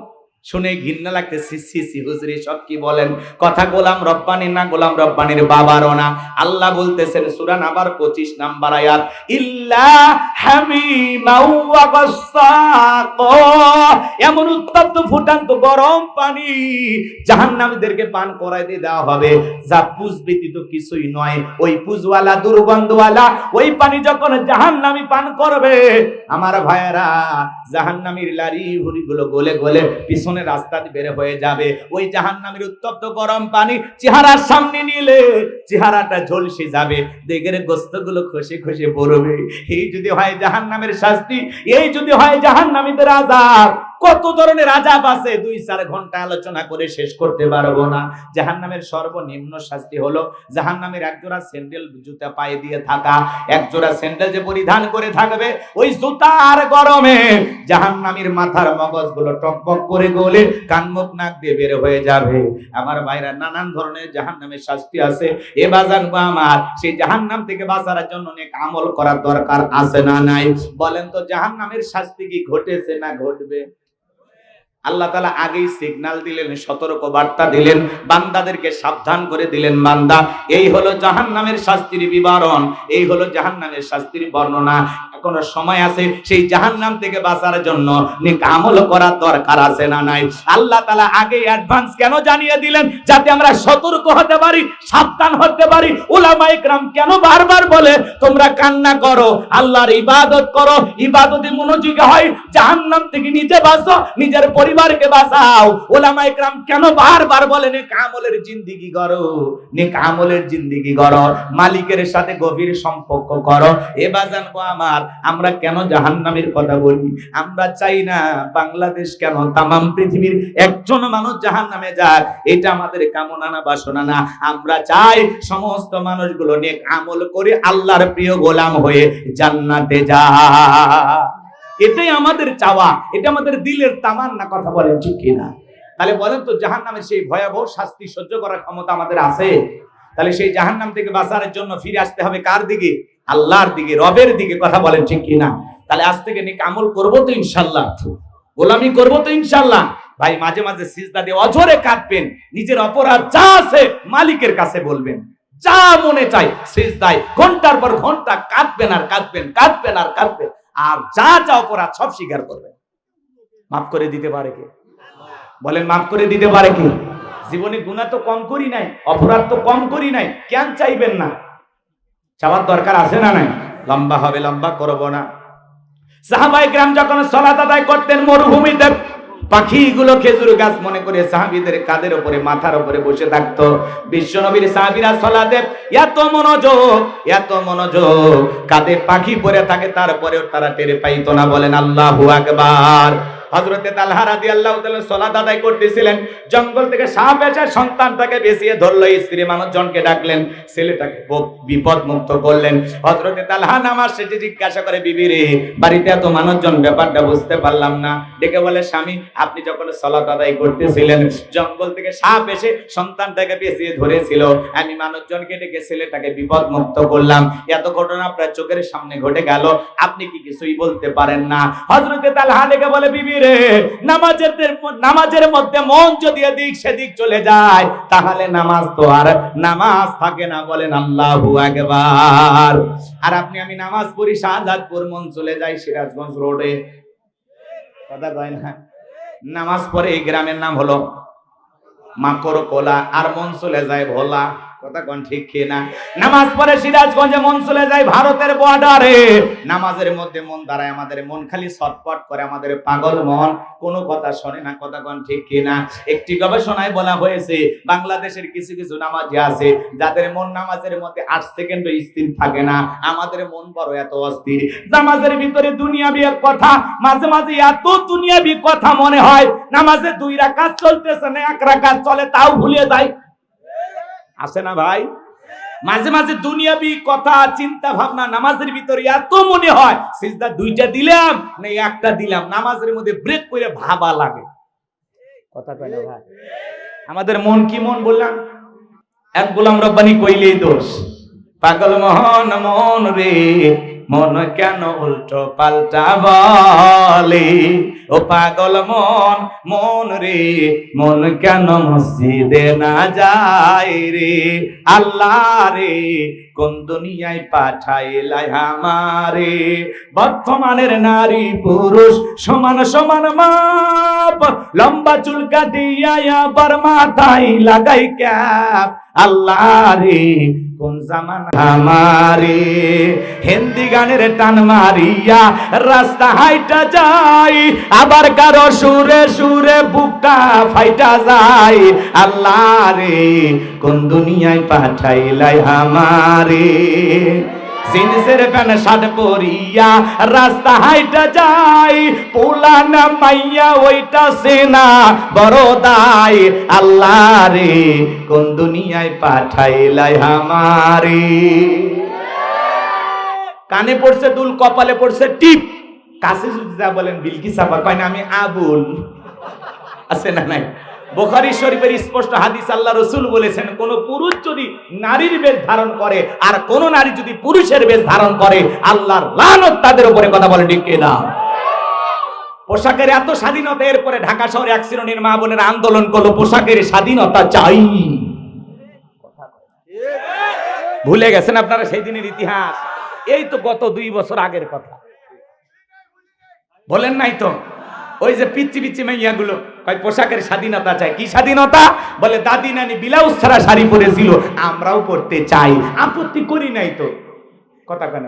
শুনে ঘৃণা লাগতেছে, সি সি হুজুর সব কি বলেন? কথা গোলাম রব্বানি না, গোলাম রব্বানির বাবারও না। আল্লাহ বলতেছেন সূরা নাবার 25 নাম্বার আয়াত, ইল্লা হামিমা ওয়া গাসসাকা, এমন উত্তপ্ত ফুটান্ত গরম পানি জাহান্নামীদেরকে পান করাইতে দেওয়া হবে, যা পুজ ব্যতীত কিছুই নয়। ওই পুজওয়ালা দুর্গন্ধওয়ালা ওই পানি যখন জাহান্নামী পান করবে, আমার ভাইয়েরা, জাহান্নামীর লারি হুড়িগুলো গলে গলে পিছনে রাস্তা বের হয়ে যাবে। ওই জাহান্নামীর উত্তপ্ত গরম পানি চেহারার সামনে নিলে চেহারাটা ঝলসে যাবে, দেগের গোস্তগুলো খসে খসে পড়বে। এই যদি হয় জাহান্নামের শাস্তি, এই যদি হয় জাহান্নামীদের আযাব। কত ধরনের আযাব আছে, 2-4 ঘন্টা আলোচনা করে শেষ করতে পারবো না। জাহান্নামের সর্বনিম্ন শাস্তি হলো জাহান্নামের একজোড়া স্যান্ডেল জুতা পায়ে দিয়ে থাকা। একজোড়া স্যান্ডেল যে পরিধান করে থাকবে, ওই জুতার গরমে জাহান্নামীর মাথার মগজগুলো টকবক করে গলে কান মুখ নাক দিয়ে বের হয়ে যাবে। আমার ভাইরা, নানান ধরনের জাহান্নামের শাস্তি আছে। এ বাজান গো আমার, সেই জাহান্নাম থেকে বাঁচার জন্য নেক আমল করার দরকার আছে না নাই? বলেন তো, জাহান্নামের শাস্তি কি ঘটেছে না ঘটবে? আল্লাহ তাআলা আগেই সিগন্যাল দিলেন, সতর্ক বার্তা দিলেন, বান্দাদেরকে সাবধান করে দিলেন, বান্দা এই হলো জাহান্নামের শাস্তির বিবরণ, এই হলো জাহান্নামের শাস্তির বর্ণনা। এখনো সময় আছে সেই জাহান্নাম থেকে বাঁচার জন্য নেক আমল করার দরকার আছে না নাই? আল্লাহ তাআলা আগেই অ্যাডভান্স কেন জানিয়ে দিলেন? যাতে আমরা সতর্ক হতে পারি, সাবধান হতে পারি। উলামা ইকরাম কেন বারবার বলে তোমরা কান্না করো, আল্লাহর ইবাদত করো, ইবাদতে মনোযোগী হয়, জাহান্নাম থেকে নিজে বাঁচো, নিজের পরিবারকে বাঁচাও। উলামা ইকরাম কেন বারবার বলে নেক আমলের জিন্দেগি করো, নেক আমলের জিন্দেগি করো, মালিকের সাথে গভীর সম্পর্ক করো। এ বাজান গো আমার, আমরা কেন জাহান্নামের কথা বলি? আমরা চাই না বাংলাদেশ কেন তামাম পৃথিবীর একজন মানুষ জাহান্নামে যাক, এটা আমাদের কামনা না, বাসনা না। আমরা চাই সমস্ত মানুষগুলো নেক আমল করে আল্লাহর প্রিয় গোলাম হয়ে জান্নাতে যায়। এটাই আমাদের চাওয়া, এটা আমাদের দিলের তামান্না। কথা বলেন ঠিক কিনা? তাহলে বলেন তো, জাহান্নামের সেই ভয়াবহ শাস্তি সহ্য করার ক্ষমতা আমাদের আছে? তাহলে সেই জাহান্নাম থেকে বাঁচার জন্য ফিরে আসতে হবে কার দিকে? আল্লাহর দিকে, রবের দিকে। কথা বলেন ঠিক কিনা? তাহলে আজ থেকে নেক আমল করবো তো ইনশাআল্লাহ, গোলামি করবো তো ইনশাআল্লাহ। ভাই, মাঝে মাঝে সিজদা দিয়ে অঝরে কাঁদবেন, নিজের অপরাধ যা আছে মালিকের কাছে বলবেন, যা মনে চাই সিজদায় ঘন্টার পর ঘন্টা কাঁদবেন আর কাঁদবেন, কাঁদবেন আর কাঁদবেন, আর যা যা অপরাধ সব স্বীকার করবেন। মাফ করে দিতে পারে কে? বলেন, মাফ করে দিতে পারে কে? জীবনে গুনাহ তো কম করি নাই, অপরাধ তো কম করি নাই, কেন চাইবেন না? চাওয়ার দরকার আছে না নাই? লম্বা হবে, লম্বা করব না। সাহাবায়ে কেরাম যখন সালাত আদায় করতেন মরুভূমিতে, পাখিগুলো খেজুর গাছ মনে করে সাহাবীদের কাঁধের উপরে, মাথার উপরে বসে থাকতো। বিশ্বনবীর সাহাবীরা সালাতে এত মনোযোগ, এত মনোযোগ, কাঁধে পাখি পড়ে থাকে, তারপরেও তারা টের পাইতো না। বলেন আল্লাহু আকবার। হযরতে তালহা রাদিয়াল্লাহু তাআলা সালাত আদায় করতেছিলেন, জঙ্গল থেকে সাপ এসে সন্তানটাকে বেঁচিয়ে ধরলো, স্ত্রী মানুষজনকে ডাকলেন, ছেলেটাকে বিপদ মুক্ত করলেন। হযরতে তালহা নামাজ শেষে জিজ্ঞাসা করে, বিবি রে, বাড়িতে এত মানুষজন, ব্যাপারটা বুঝতে পারলাম না। ডেকে বলে, স্বামী, আপনি যখন সালাত আদায় করতেছিলেন, জঙ্গল থেকে সাপ এসে সন্তানটাকে বেঁচিয়ে ধরেছিল, আমি মানুষজনকে ডেকে ছেলেটাকে বিপদ মুক্ত করলাম। এত ঘটনা আপনার চোখের সামনে ঘটে গেল, আপনি কি কিছুই বলতে পারেন না? হযরতে তালহা ডেকে বলে, বিবি রে, নামাজের মধ্যে মন যদি এদিক সেদিক চলে যায়, তাহলে নামাজ তো আর নামাজ থাকে না। বলেন আল্লাহু আকবার। আর আপনি আমি নামাজ পড়ি শাহজাদপুর, মন চলে যায় সিরাজগঞ্জ রোডে। কথা কয় না। নামাজ পড়ে এই গ্রামের নাম হলো মাকড় কোলা, আর মন চলে যায় ভোলা। কথা কোন ঠিক কি না? নামাজ পড়ে সিরাজগঞ্জে, মন চলে যায় ভারতের বর্ডারে। নামাজের মধ্যে মন দাঁড়ায়, আমাদের মন খালি ছটফট করে, আমাদের পাগল মন কোনো কথা শোনে না। কথা কোন ঠিক কি না? একটি গবেষণায় বলা হয়েছে বাংলাদেশের কিছু কিছু নামাজি আছে যাদের মন নামাজের মধ্যে 8 সেকেন্ডও স্থির থাকে না। আমাদের মন বড় এত অস্থির, নামাজের ভিতরে দুনিয়াবি কথা, মাঝে মাঝে এত দুনিয়াবি কথা মনে হয় নামাজে 2 রাকাত চলতেছে না 1 রাকাত চলে তাও ভুলে যায়। আছে না ভাই? মাঝে মাঝে দুনিয়াবি কথা চিন্তা ভাবনা নামাজের ভিতরে এত মনে হয় সিজদা 2টা দিলাম না 1টা দিলাম, নামাজের মধ্যে ব্রেক করে ভাবা লাগে। কথা কয় না ভাই? আমাদের মন কি মন বললাম, এক গোলাম রব্বানি কইলেই দোষ। পাগল মোহন মন রে, মন কেন উল্টো পাল্টা বলে? ও পাগল মন মন রে, মন কেন মসজিদে না যায় রে? আল্লাহ রে কোন দুনিয়ায় পাঠাইলাই আমারে? বর্তমানের নারী পুরুষ সমান সমান মাপ, লম্বা চুল কাটিয়া আবার মাথায় লাগাই ক্যাপ। আল্লাহ রে কোন জামানা আমারে? হিন্দি গানের টান মারিয়া রাস্তা হাইটা যায়, আবার কারো সুরে সুরে বুকটা ফাইটা যায়। আল্লাহ রে কোন দুনিয়ায় পাঠাইলাই আমারে? জিন্সের প্যান্ট শার্ট পরিয়া রাস্তা হাইটা যায়, পোলা না মাইয়া ওইটা সেনা বড় দায়। আল্লাহ রে কোন দুনিয়ায় পাঠাইলাই আমারে? কানে পড়ছে দুল, কপালে পড়ছে টিপ, কাছে যদি যা বলেন বিলকিস আপা, কয় না আমি আবুল। আছে না নাই? বুখারী শরীফের স্পষ্ট হাদিস, আল্লাহ রাসূল বলেছেন কোন পুরুষ যদি নারীর বেশ ধারণ করে আর কোন নারী যদি পুরুষের বেশ ধারণ করে আল্লাহর লানত তাদের উপরে। কথা বলে ঠিক কিনা? পোশাকের এত স্বাধীনতা, এরপরে ঢাকা শহরে এক শ্রেণীর মা বোনেরা আন্দোলন করলো পোশাকের স্বাধীনতা চাই। ভুলে গেছেন আপনারা সেই দিনের ইতিহাস? এই তো গত 2 বছর আগের কথা, বলেন নাই তো? ওই যে পিচ্চি পিচ্চি মাইয়াগুলো কয় পোশাকের স্বাধীনতা চাই। কি স্বাধীনতা? বলে দাদি নানি ব্লাউজ ছাড়া শাড়ি পরেছিল, আমরাও পরতে চাই, আপত্তি করি নাই তো। কথা কেন?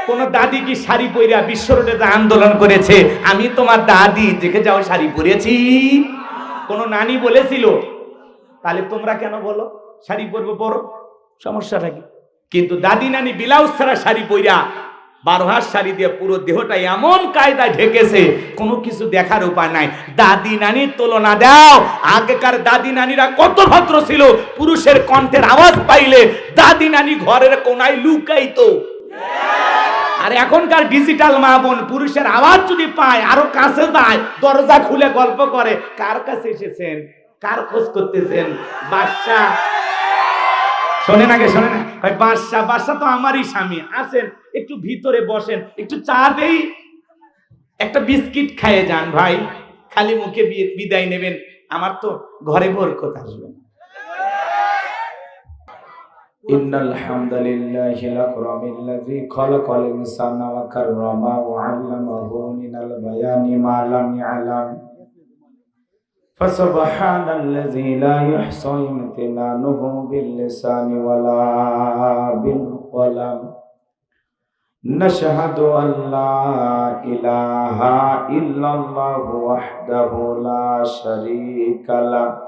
কোন দাদি কি শাড়ি পরিয়া বিশ্ব রোডে আন্দোলন করেছে আমি তোমার দাদি দেখে যাও শাড়ি পরেছি? কোন নানি বলেছিল? তাহলে তোমরা কেন বলো শাড়ি পরবো, পরো, সমস্যাটা কি? কিন্তু দাদি নানি ব্লাউজ ছাড়া শাড়ি পরিয়া 12 হাত শাড়ি দিয়ে পুরো দেহটা এমন কায়দায় ঢেকেছে কোনো কিছু দেখার উপায় নাই। দাদি নানির তুলনা দাও, আগেকার দাদি নানিরা কত ভদ্র ছিল, পুরুষের কণ্ঠের আওয়াজ পাইলে দাদি নানি ঘরের কোনায় লুকাইতো। আর এখনকার ডিজিটাল মা বোন পুরুষের আওয়াজ যদি পায় আরো কাছে যায়, দরজা খুলে গল্প করে কার কাছে এসেছেন, কার খোঁজ করতেছেন। বাদশা শোনেন, আগে শোনেন, বাদশা বাদশা তো আমারই স্বামী, আসেন একটু ভিতরে বসেন, একটু চা দেই, একটা বিস্কিট খাইয়ে যান ভাই, খালি মুখে বিদায় নেবেন, আমার তো ঘরে বরকত আসবে। ইন্নাল হামদুলিল্লাহিল আকরামিল্লাযী খালাকাল ইনসানা ওয়া কাররামা ওয়া 'আল্লামাহু মিনাল বায়ানি মা লাম ইয়ালাম। ফাসুবহানাল্লাযী লা ইহসা ইমতিনানুহু বিল লিসানি ওয়ালা বিল কলাম। নাশহাদু আল্লা ইলাহা ইল্লাল্লাহু ওয়াহদাহু লা শারীকা লাহু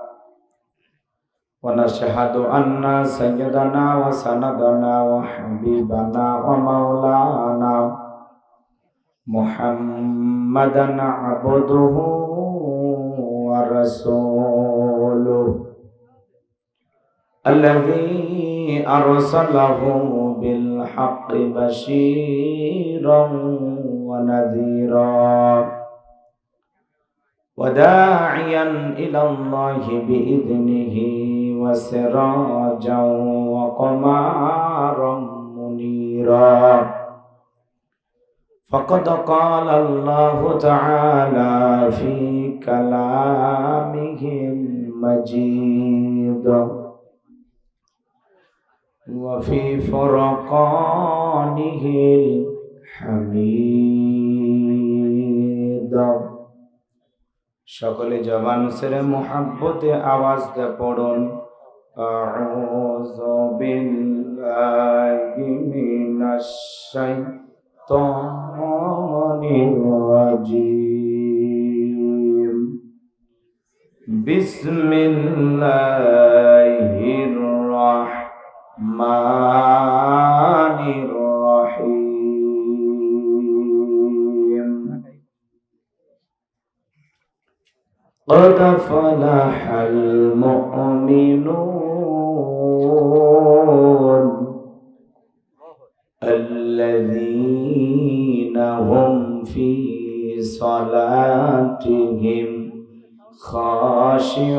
ওয়া নাশহাদু আন্না সাইয়্যিদানা ওয়া সানাদানা ওয়া হাবিবানা ওয়া মাওলানা মুহাম্মাদান আবদুহু ওয়া রাসূলুহু الذي أرسله بالحق بشيرا ونذيرا وداعيا إلى الله بإذنه وسراجا وقمرا منيرا. فقد قال الله تعالى في كلامه المجيد وفي فرقانه الحميد সকলে জবান ছেড়ে মোহাব্বতে আওয়াজ দিয়ে পড়ুন আউযু বিল্লাহি মিনাশ শাইতানির রাজিম বিসমিল্লাহির রাহমানির রাহিম قد فلح المؤمنون الذين هم في صلاتهم خاشعون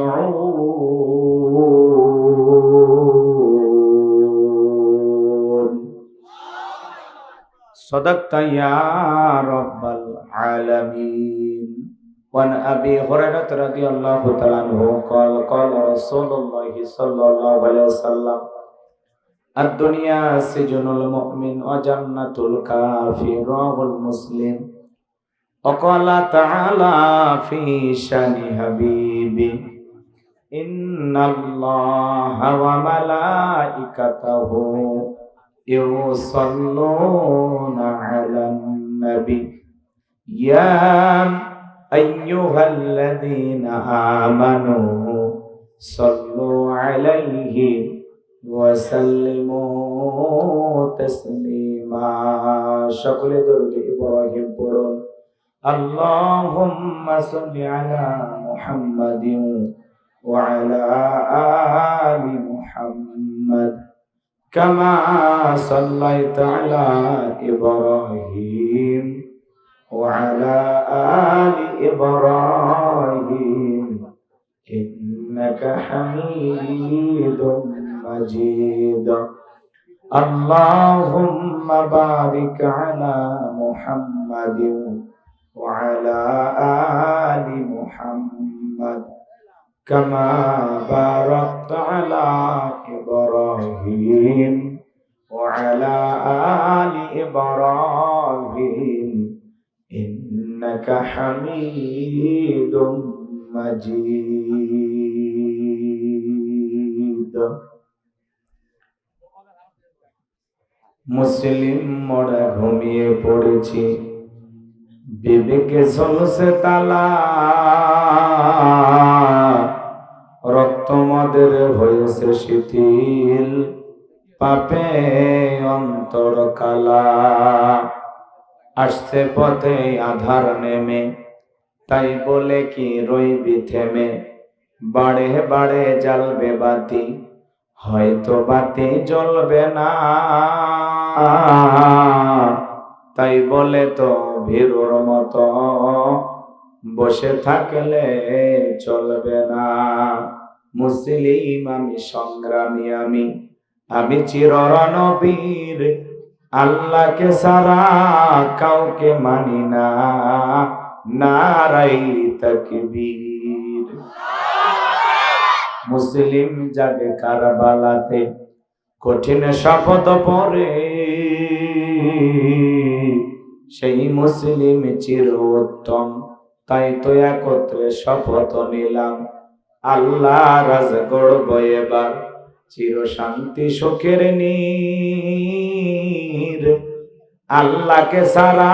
صدقت يا رب العالمين وعن أبي هريرة رضي الله تعالى عنه قال قال رسول الله صلى الله عليه وسلم الدنيا سجن المؤمن وجنة الكافر رواه مسلم وقال تعالى في شان حبيبي إن الله وملائكته يصلون على النبي يا أيها الذين آمنوا صلوا عليه وسلموا تسليما شكل درود إبراهيم পড়ুন اللهم صل على محمد وعلى آل محمد كما صليت على إبراهيم وعلى آل إبراهيم إنك حميد مجيد اللهم بارك على محمد وعلى آل محمد كما باركت على إبراهيم وعلى آل إبراهيم إنك حميد مجيد মুসলিম মোরা ঘুমিয়ে পড়েছি বিবেকে ঝলসে তালা রক্ত মদের হয়েছে শিথিল পাপে অন্তর কালা আসছে পথে আধার নেমে তাই বলে কি রইবি থেমে বাড়ে বাড়ে জ্বালবে বাতি হয়তো বাতি জ্বলবে না তাই বলে তো ভীরুর মতো বসে থাকলে চলবে না মুসলিম আমি সংগ্রামী আমি চিররণবীর আল্লাহকে সারা কাউকে মানি না নারাই তাকবীর মুসলিম জাগে কারবালাতে কঠিন শপথ পরে সেই মুসলিম চির উত্তম তাই তো একত্রে শপথ নিলাম আল্লাহ রাজ গড়ব এবার চির শান্তি সুখের নীর আল্লাহকে সারা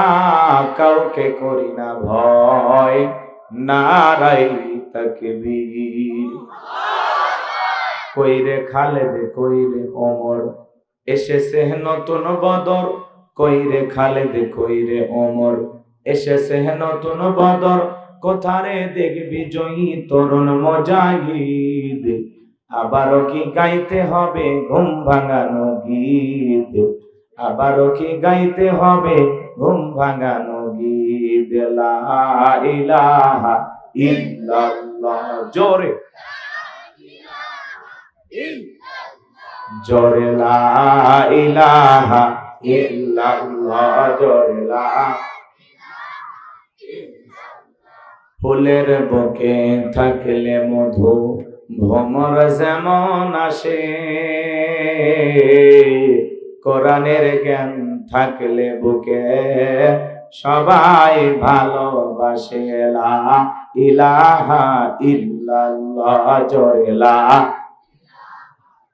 কাউকে করি না ভয় নারাই তাকবীর কইরে খালেদ কইরে ওমর এসেছে নতুন বদর কইরে খালেদ কইরে ওমর এসেছে নতুন বদর কোথারে দেখবি জয়ী তরুণ মুজাহিদ আবারও কি গাইতে হবে ঘুম ভাঙানো গীত আবারও কি গাইতে হবে ঘুম ভাঙানো গীত লা ইলাহা ইল্লাল্লাহ জোরে জোরে লা ইলাহা ইল্লাল্লাহ জোরে লা ফুলের বুকে থাকলে মধু ভ্রমর যেমন আসে কোরআনের জ্ঞান থাকলে বুকে সবাই ভালোবাসে লা ইলাহা ইল্লাল্লাহ জোরে লা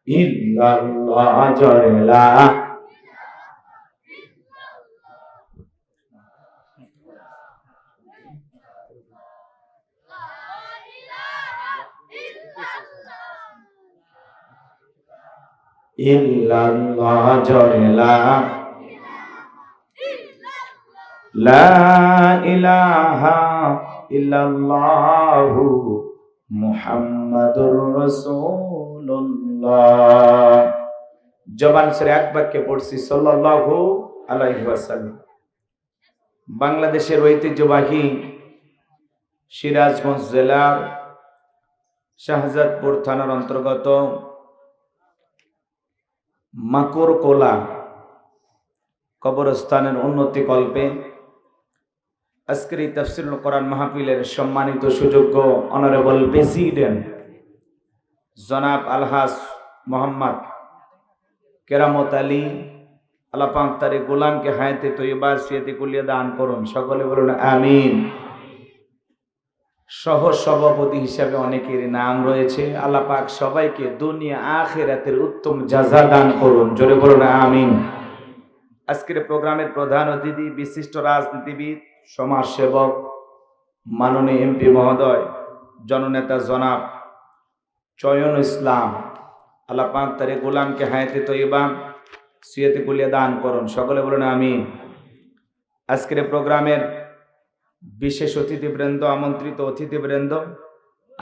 ইল্লাল্লাহ জোরে লা ইল্লাল্লাহ জোরে লা ইলাহা ইল্লাল্লাহু মুহাম্মাদুর রাসূলুল্লাহ। জবান ছেড়ে এক বাক্যে পড়ছি সাল্লাল্লাহু আলাইহি ওয়াসাল্লাম। বাংলাদেশের ঐতিহ্যবাহী সিরাজগঞ্জ জেলার শাহজাদপুর থানার অন্তর্গত মাকড়কোলা কবরস্থানের উন্নতি কল্পে আজকের এই তাফসীরুল কোরআন মাহফিলের সম্মানিত সুযোগ্য অনারেবল প্রেসিডেন্ট জনাব আলহাজ মোহাম্মদ কেরামত আলী, আল্লাহ পাক তার গোলামকে হায়াতে তৈয়বা সিয়াতে কুলিয়া দান করুন, সকলে বলুন আমিন। সহ সভাপতি হিসাবে অনেকের নাম রয়েছে, আল্লাহ পাক সবাইকে দুনিয়া আখিরাতের উত্তম জাযা দান করুন, জোরে বলুন আমিন। আজকের প্রোগ্রামের প্রধান অতিথি বিশিষ্ট রাজনীতিবিদ, সমাজসেবক, মাননীয় এমপি মহোদয়, জননেতা জনাব চয়ন ইসলাম, আল্লাহ পাক তার গোলামকে হায়াতে তৈয়বা সিয়াতে কুলিয়া দান করুন, সকলে বলুন আমিন। আজকের প্রোগ্রামের বিশেষ অতিথিবৃন্দ, আমন্ত্রিত অতিথিবৃন্দ,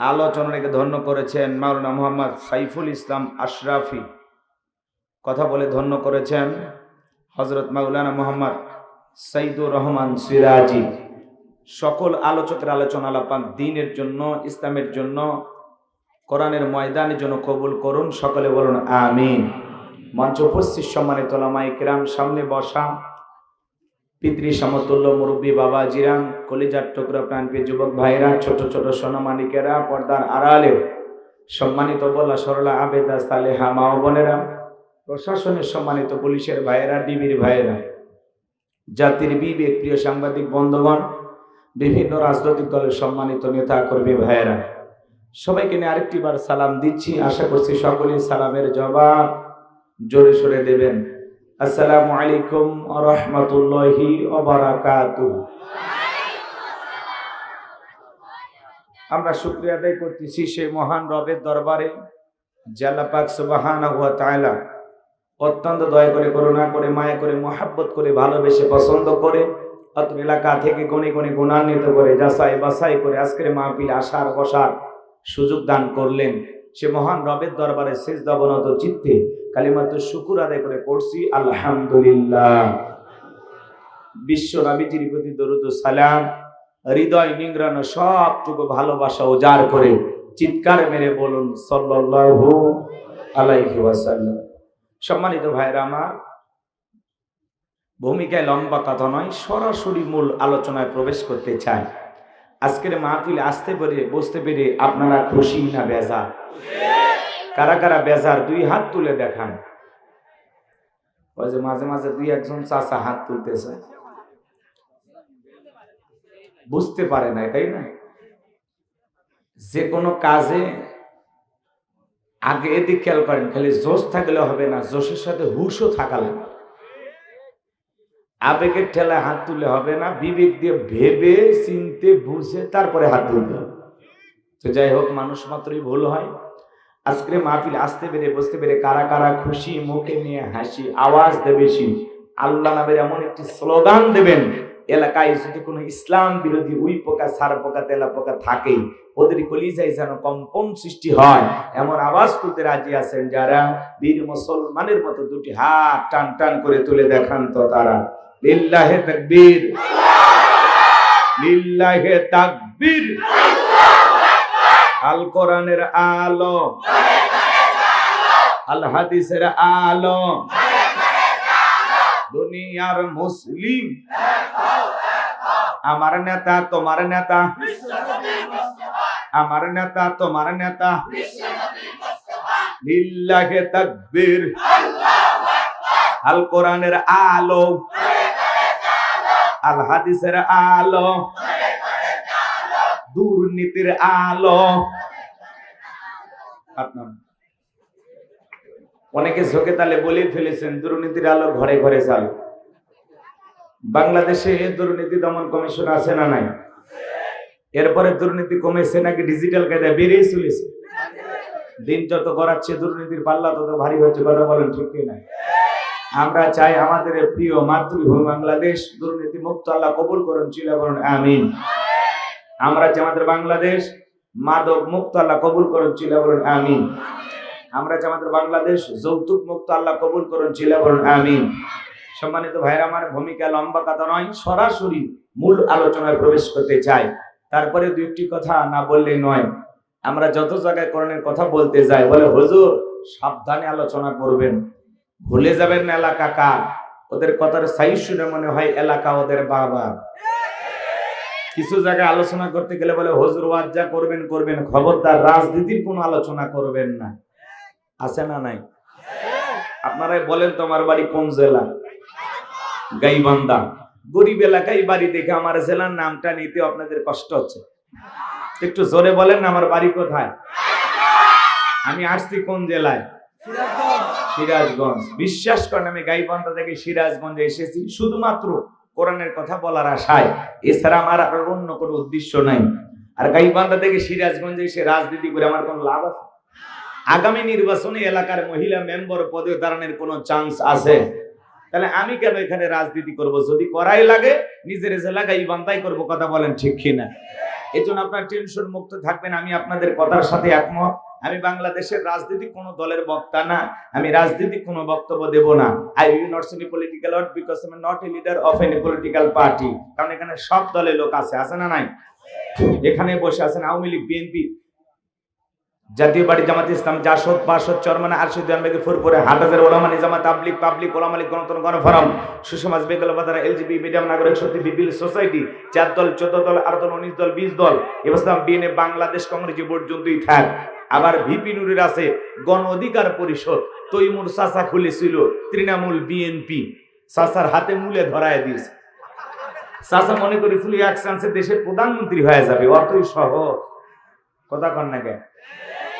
আলোচনাকে ধন্য করেছেন মাওলানা মোহাম্মদ সাইফুল ইসলাম আশরাফি, কথা বলে ধন্য করেছেন হযরত মাওলানা মোহাম্মদ সাইদুর রহমান সিরাজি। সকল আলোচকের আলোচনা আল্লাহ পাক দ্বীনের জন্য, ইসলামের জন্য, কোরআনের ময়দানের জন্য কবুল করুন, সকলে বলুন আমিন। মঞ্চ উপস্থিত সম্মানিত ওলামায়ে কিরাম, সামনে বসা পিতৃ সমতুল্য মুরব্বী বাবা জিরান, কলিজার টুকরা প্রাণপ্রিয় যুবক ভাইরা, ছোট ছোট সোনামানিকেরা, পর্দার আড়ালের সম্মানিত বলা সরলা আবেদা সালেহা মা ও বোনেরা, প্রশাসনের সম্মানিত পুলিশের ভাইয়েরা, ডিবির ভাইয়েরা, জাতির বিবেক প্রিয় সাংবাদিক বন্ধুগণ, বিভিন্ন রাজনৈতিক দলের সম্মানিত নেতা কর্মী ভাইয়েরা, সবাইকে নিয়ে আরেকটি বার সালাম দিচ্ছি। আশা করছি সকলেই সালামের জবাব জোরে সোরে দেবেন। আসসালামু আলাইকুম ওয়া রাহমাতুল্লাহি ওয়া বারাকাতুহু। আমরা শুকরিয়া আদায় করতেছি সেই মহান রবের দরবারে যে আল্লাহ পাক সুবহানাহু ওয়া তাআলা অত্যন্ত দয়া করে, করুণা করে, মায়া করে, মহাব্বত করে, ভালোবেসে, পছন্দ করে, অত এলাকা থেকে গণে গণে গুণান্বিত করে, যাচাই বাছাই করে আজকের মাহফিলে আসার বসার সুযোগ দান করলেন। সে মহান রবের দরবারে সিজদা অবনত চিত্তে কালিমাতুশ শুকর আদায় করে পড়ছি আলহামদুলিল্লাহ। বিশ্ব নবীজির প্রতি দরুদ ও সালাম, হৃদয় নিংড়ানো সবটুকু ভালোবাসা উজাড় করে চিৎকার মেরে বলুন সাল্লাল্লাহু আলাইহি ওয়াসাল্লাম। সম্মানিত ভাইরা আমার, ভূমিকায় লম্বা কথা নয়, সরাসরি মূল আলোচনায় প্রবেশ করতে চাই। আজকের মাহফিলে আসতে পেরে, বসতে পেরে আপনারা খুশি না বেজার? কারা কারা বেজার দুই হাত তুলে দেখান। ওই যে মাঝে মাঝে দুই একজন চাচা হাত তুলতেছে, বুঝতে পারে না, তাই না? যে কোনো কাজে আগে এদিক খেয়াল করেন, খালি জোশ থাকলে হবে না, জোশের সাথে হুশও থাকা লাগবে। আবেগের ঠেলায় হাত তুলে হবে না, বিবেক দিয়ে ভেবে চিনতে বুঝে তারপরে হাত তুলতে হবে। তো যাই হোক, মানুষ মাত্রই ভুল হয়। আজকে মাহফিল আসতে পেরে, বসতে পেরে কারা কারা খুশি, মুখে নিয়ে হাসি, আওয়াজ দেবে বেশি, আল্লাহ নামের এমন একটি স্লোগান দেবেন, এলাকায় যদি কোনো ইসলাম বিরোধী উই পোকা, সার পোকা, তেলা পোকা থাকে, ওদের কলিজায় যেন কম্পন সৃষ্টি হয়, এমন আওয়াজ তুলতে রাজি আছেন যারা? বীর মুসলমানের মতো দুটি হাত টান টান করে তুলে দেখান তো তারা। লিল্লাহে তাকবীর, লিল্লাহে তাকবীর। আল কোরআনের আলো, আল হাদিসের আলো, দুনিয়ার মুসলিম, আমার নেতা তোমার নেতা, আমার নেতা তোমার নেতা। লিল্লাহে তাকবীর। আল কোরআনের আলো, আল হাদিসের আলো, দুর্নীতির আলো। আপনার অনেকে ঝোঁকে তালে বলে ফেলেছেন দুর্নীতির আলো ঘরে ঘরে চালু। বাংলাদেশে দুর্নীতি দমন কমিশন আছে না নাই? এরপরে দুর্নীতি কমেছে নাকি ডিজিটাল কায়দায় বেড়েই চলেছে? দিন যত গড়াচ্ছে দুর্নীতির পাল্লা তত ভারী হচ্ছে, কথা বলেন ঠিক কি না? আমরা চাই আমাদের প্রিয় মাতৃভূমি বাংলাদেশ দুর্নীতি মুক্ত আল্লাহ কবুল করুন, চিল্লা বলুন আমিন। আমরা চাই আমাদের বাংলাদেশ মাদক মুক্ত আল্লাহ কবুল করুন, চিল্লা বলুন আমিন। আমরা চাই আমাদের বাংলাদেশ যৌতুক মুক্ত আল্লাহ কবুল করুন, চিল্লা বলুন আমিন। সম্মানিত ভাইরা, আমার ভূমিকা লম্বা কথা নয়, সরাসরি মূল আলোচনায় প্রবেশ করতে চাই। তারপরে দুইটি কথা না বললে নয়। আমরা যত জায়গায় কোরআনের কথা বলতে যাই বলে হুজুর সাবধানে আলোচনা করবেন, ভুলে যাবেন না এলাকা কার। ওদের কথার সাইজ শুনে মনে হয় এলাকা ওদের বাবা। কিছু জায়গায় আলোচনা করতে গেলে বলে হুজুর ওয়াজ যা করবেন করবেন, খবরদার রাজনীতির কোনো আলোচনা করবেন না। আছে না নাই? আপনারাই বলেন তো আমার বাড়ি কোন জেলা? গাইবান্ধা। গরিব এলাকায় বাড়ি দেখে আমার জেলার নামটা নিতে আপনাদের কষ্ট হচ্ছে। একটু জোরে বলেন না আমার বাড়ি কোথায়? আমি আসছি কোন জেলায়? সিরাজগঞ্জ। বিশ্বাস করেন আমি গাইবান্ধা থেকে সিরাজগঞ্জে এসেছি শুধুমাত্র কোরআনের কথা বলার আশায়, এছাড়া আমার আর অন্য কোনো উদ্দেশ্য নাই। আর গাইবান্ধা থেকে সিরাজগঞ্জে এসে রাজনীতি করে আমার কোনো লাভ আছে? আগামী নির্বাচনে এলাকার মহিলা মেম্বার পদে দাঁড়ানোর কোনো চান্স আছে? তাহলে আমি কেন এখানে রাজনীতি করব? যদি করাই লাগে নিজের জেলা গাইবান্ধাই করব, কথা বলেন ঠিক কিনা? এই জন্য আপনার টেনশন মুক্ত থাকবেন, আমি আপনাদের কথার সাথে একমত। আমি বাংলাদেশের রাজনীতি কোনো দলের বক্তা না, আমি রাজনীতি কোনো বক্তব্য দেব না। I will not see political word because I am not a leader of any political party. কারণ এখানে সব দলের লোক আছে, আছে না নাই? এখানে বসে আছেন আওয়ামী লীগ, বিএনপি, জাতীয় পার্টি, জামাত ইসলাম, জাসদ, বাসদ, চরমানা, আরশুদ, আনবেগে, ফুরফুরে, হাটহাজার, ওলামা নিজামা, তাবলিগ, পাবলিক, ওলামা লীগ, গণতন্ত্র, গণফোরাম, সুসমাজ, বেগল বাজার, এলজিবি, মিডিয়াম, নাগরিক শক্তি, বিপিএল সোসাইটি, 4 দল, 14 দল, 8 দল, 19 দল, 20 দল, এবার বিএনএ, বাংলাদেশ কংগ্রেস যে পর্যন্তই থাক। আবার ভিপি নুরের আছে গণ অধিকার পরিষদ, তৈমুর চাচা খুলেছিল তৃণমূল বিএনপি, চাচার হাতে মূলে ধরায় দিয়েছে। চাচা মনে করেছিল এক চান্সে দেশের প্রধানমন্ত্রী হয়ে যাবে, অতই সহজ। কথা কন না কেন?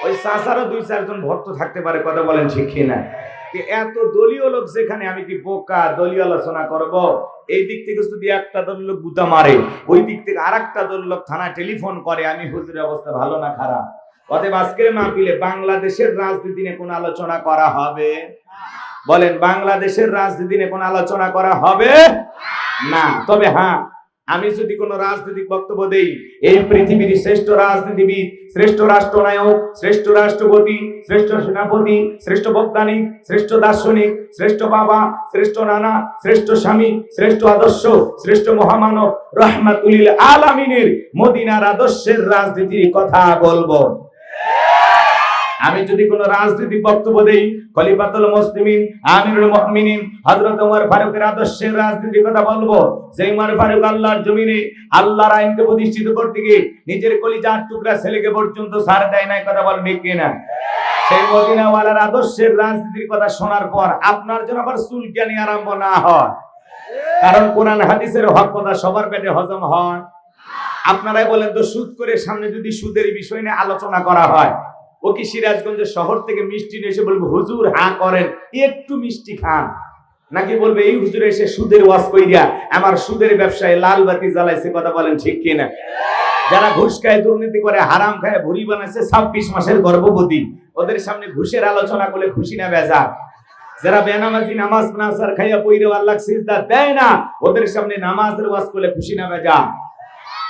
ওই চাচারও 2-4 জন ভক্ত থাকতে পারে, কথা বলেন ঠিক কিনা? এত দলীয় লোক যেখানে, আমি কি বোকা দলীয় আলোচনা করব? এই দিক থেকে যদি একটা দল লোক গুতা মারে, ওই দিক থেকে আরেকটা দল লোক থানায় টেলিফোন করে, আমি হুজুরের অবস্থা ভালো না খারাপ? অতএব আজকের মাহফিলে বাংলাদেশের রাজনীতি নিয়ে কোন আলোচনা করা হবে? বলেন, বাংলাদেশের রাজনীতি নিয়ে কোন আলোচনা করা হবে না। তবে হ্যাঁ, আমি যদি কোন রাজনৈতিক বক্তব্য দেই, এই পৃথিবীর শ্রেষ্ঠ রাজনীতিবিদ, শ্রেষ্ঠ রাষ্ট্রনায়ক, শ্রেষ্ঠ রাষ্ট্রপতি, শ্রেষ্ঠ সেনাপতি, শ্রেষ্ঠ বৈজ্ঞানিক, শ্রেষ্ঠ দার্শনিক, শ্রেষ্ঠ বাবা, শ্রেষ্ঠ নানা, শ্রেষ্ঠ স্বামী, শ্রেষ্ঠ আদর্শ, শ্রেষ্ঠ মহামানব রাহমাতুল আলামিনের মদিনার আদর্শের রাজনীতির কথা বলবো। আমি যদি কোন রাজনৈতিক বক্তব্য দেই, খলিফাতুল মুসলিমিন, আমিরুল মুমিনিন হযরত ওমর ফারুকের আদর্শের রাজনীতির কথা বলবো। যে ওমর ফারুক আল্লাহর জমিনে আল্লাহর আইনকে প্রতিষ্ঠিত করতে গিয়ে নিজের কলিজার টুকরা ছেলেকে পর্যন্ত ছাড় দেয় নাই, কথা বলেন ঠিক কিনা? সেই মদিনাওয়ালার আদর্শের রাজনীতির কথা শোনার পর আপনার জন্য আবার চুলকানি আরম্ভ না হয়। কারণ কোরআন হাদিসের হক কথা সবার পেটে হজম হয়। আপনারাই বলেন তো, সুদ করে সামনে যদি সুদের বিষয় নিয়ে আলোচনা করা হয়, ও কি সিরাজগঞ্জের শহর থেকে মিষ্টি নিয়ে এসে বলবো হুজুর হ্যাঁ করেন একটু মিষ্টি খান, নাকি বলবে এই হুজুর এসে সুদের ওয়াজ কইরা আমার সুদের ব্যবসায় লাল বাতি জ্বালাইছে, কথা বলেন ঠিক কিনা? যারা ঘুষ খায়, দুর্নীতি করে, হারাম খায়, ভুড়ি বানাইছে 26 মাসের গর্ভবতী, ওদের সামনে ঘুষের আলোচনা করলে খুশি না বেজা? যারা বেনামাজি নামাজ নাসার খাইয়া পইরে আল্লাহকে সিজদা দেয় না, ওদের সামনে নামাজের ওয়াজ করলে খুশি না বেজা?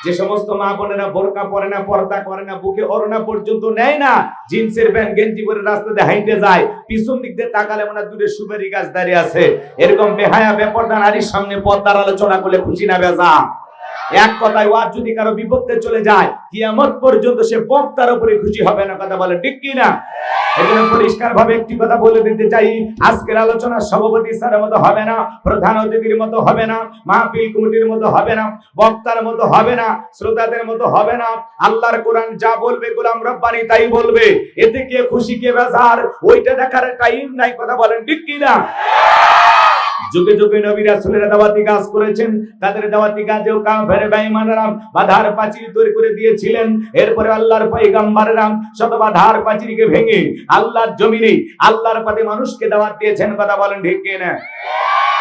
যে সমস্ত মা বোনেরা বোরকা পরে না, পর্দা করে না, বুকে ওড়না পর্যন্ত নেয় না, জিন্সের প্যান্ট গেঞ্জি পরে রাস্তাতে হাঁটে যায়, পিছন দিক দিয়ে তাকালে মনে হয় দূরে সুপারি গাছ দাঁড়িয়ে আছে, এরকম বেহায়া বেপরদা নারীর সামনে পর্দার আলোচনা করলে খুশি না বেজা? এক কথায় ওয়াজ যদি কারো বিপক্ষে চলে যায়, কিয়ামত পর্যন্ত সে বক্তার উপরে খুশি হবে না, কথা বলে ঠিক কি না? এজন্য পরিষ্কার ভাবে একটি কথা বলে দিতে চাই, আজকের আলোচনা সভাপতি স্যারের মতো হবে না, প্রধান অতিথির মতো হবে না, মাহফিল কমিটির মতো হবে না, বক্তার মতো হবে না, শ্রোতাদের মতো হবে না। আল্লাহর কোরআন যা বলবে গোলাম রব্বানি তাই বলবে, এতে কে খুশি কে বেজার ওইটা দেখার টাইম নাই, কথা বলেন ঠিক কি না? যুগে যুগে নবী রাসূলেরা দাওয়াতি কাজ করেছেন, তাদের দাওয়াতি কাজেও কাফের বেঈমানরা বাধার প্রাচীর তৈরি করে দিয়েছিলেন। এরপরে আল্লাহর পয়গম্বরেরা শত বাধার প্রাচীরকে ভেঙে আল্লাহর জমিনে আল্লাহর পথে মানুষকে দাওয়াত দিয়েছেন। কথা বলেন ঠিক কি না?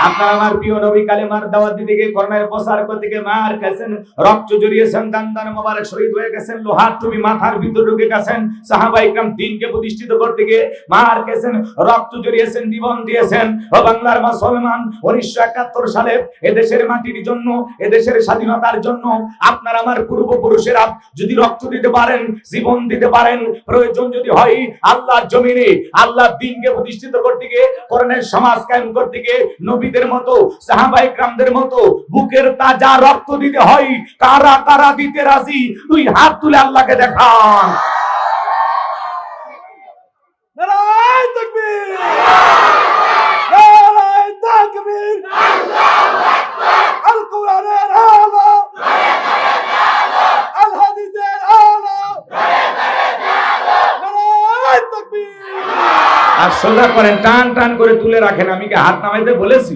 আপনার আমার প্রিয় নবী কালেমার দাওয়াত দিতে গিয়ে কর্মের প্রসার করতে গিয়ে মার খেয়েছেন, রক্ত জড়িয়েছেন, দান মোবারক শহীদ হয়ে গেছেন, লোহার টুপি মাথার ভিতর ঢুকে গেছেন। সাহাবায়ে কিরাম দ্বীনকে প্রতিষ্ঠিত করতে গিয়ে মার খেয়েছেন, রক্ত জড়িয়েছেন, জীবন দিয়েছেন। ও বাংলার মুসলমান, 1971 সালে এদেশের মাটির জন্য, এদেশের স্বাধীনতার জন্য আপনার আমার পূর্বপুরুষেরা যদি রক্ত দিতে পারেন, জীবন দিতে পারেন, প্রয়োজন যদি হয় আল্লাহর জমিনে আল্লাহর দ্বীনকে প্রতিষ্ঠিত করতে গিয়ে, কোরআনের সমাজ কায়েম করতে গিয়ে নবীদের মতো, সাহাবায়ে কিরামদের মতো বুকের তাজা রক্ত দিতে হয়। কারা কারা দিতে রাজি? দুই হাত তুলে আল্লাহকে দেখান। নারায়ে তাকবীর, নারায়ে তাকবীর, আল্লাহু আকবার। আল কোরআনের আলো, আল হাদিসের আলো, নারায়ে তাকবীর। আর সোজা করেন, টান টান করে তুলে রাখেন। আমি কি হাত নামাইতে বলেছি?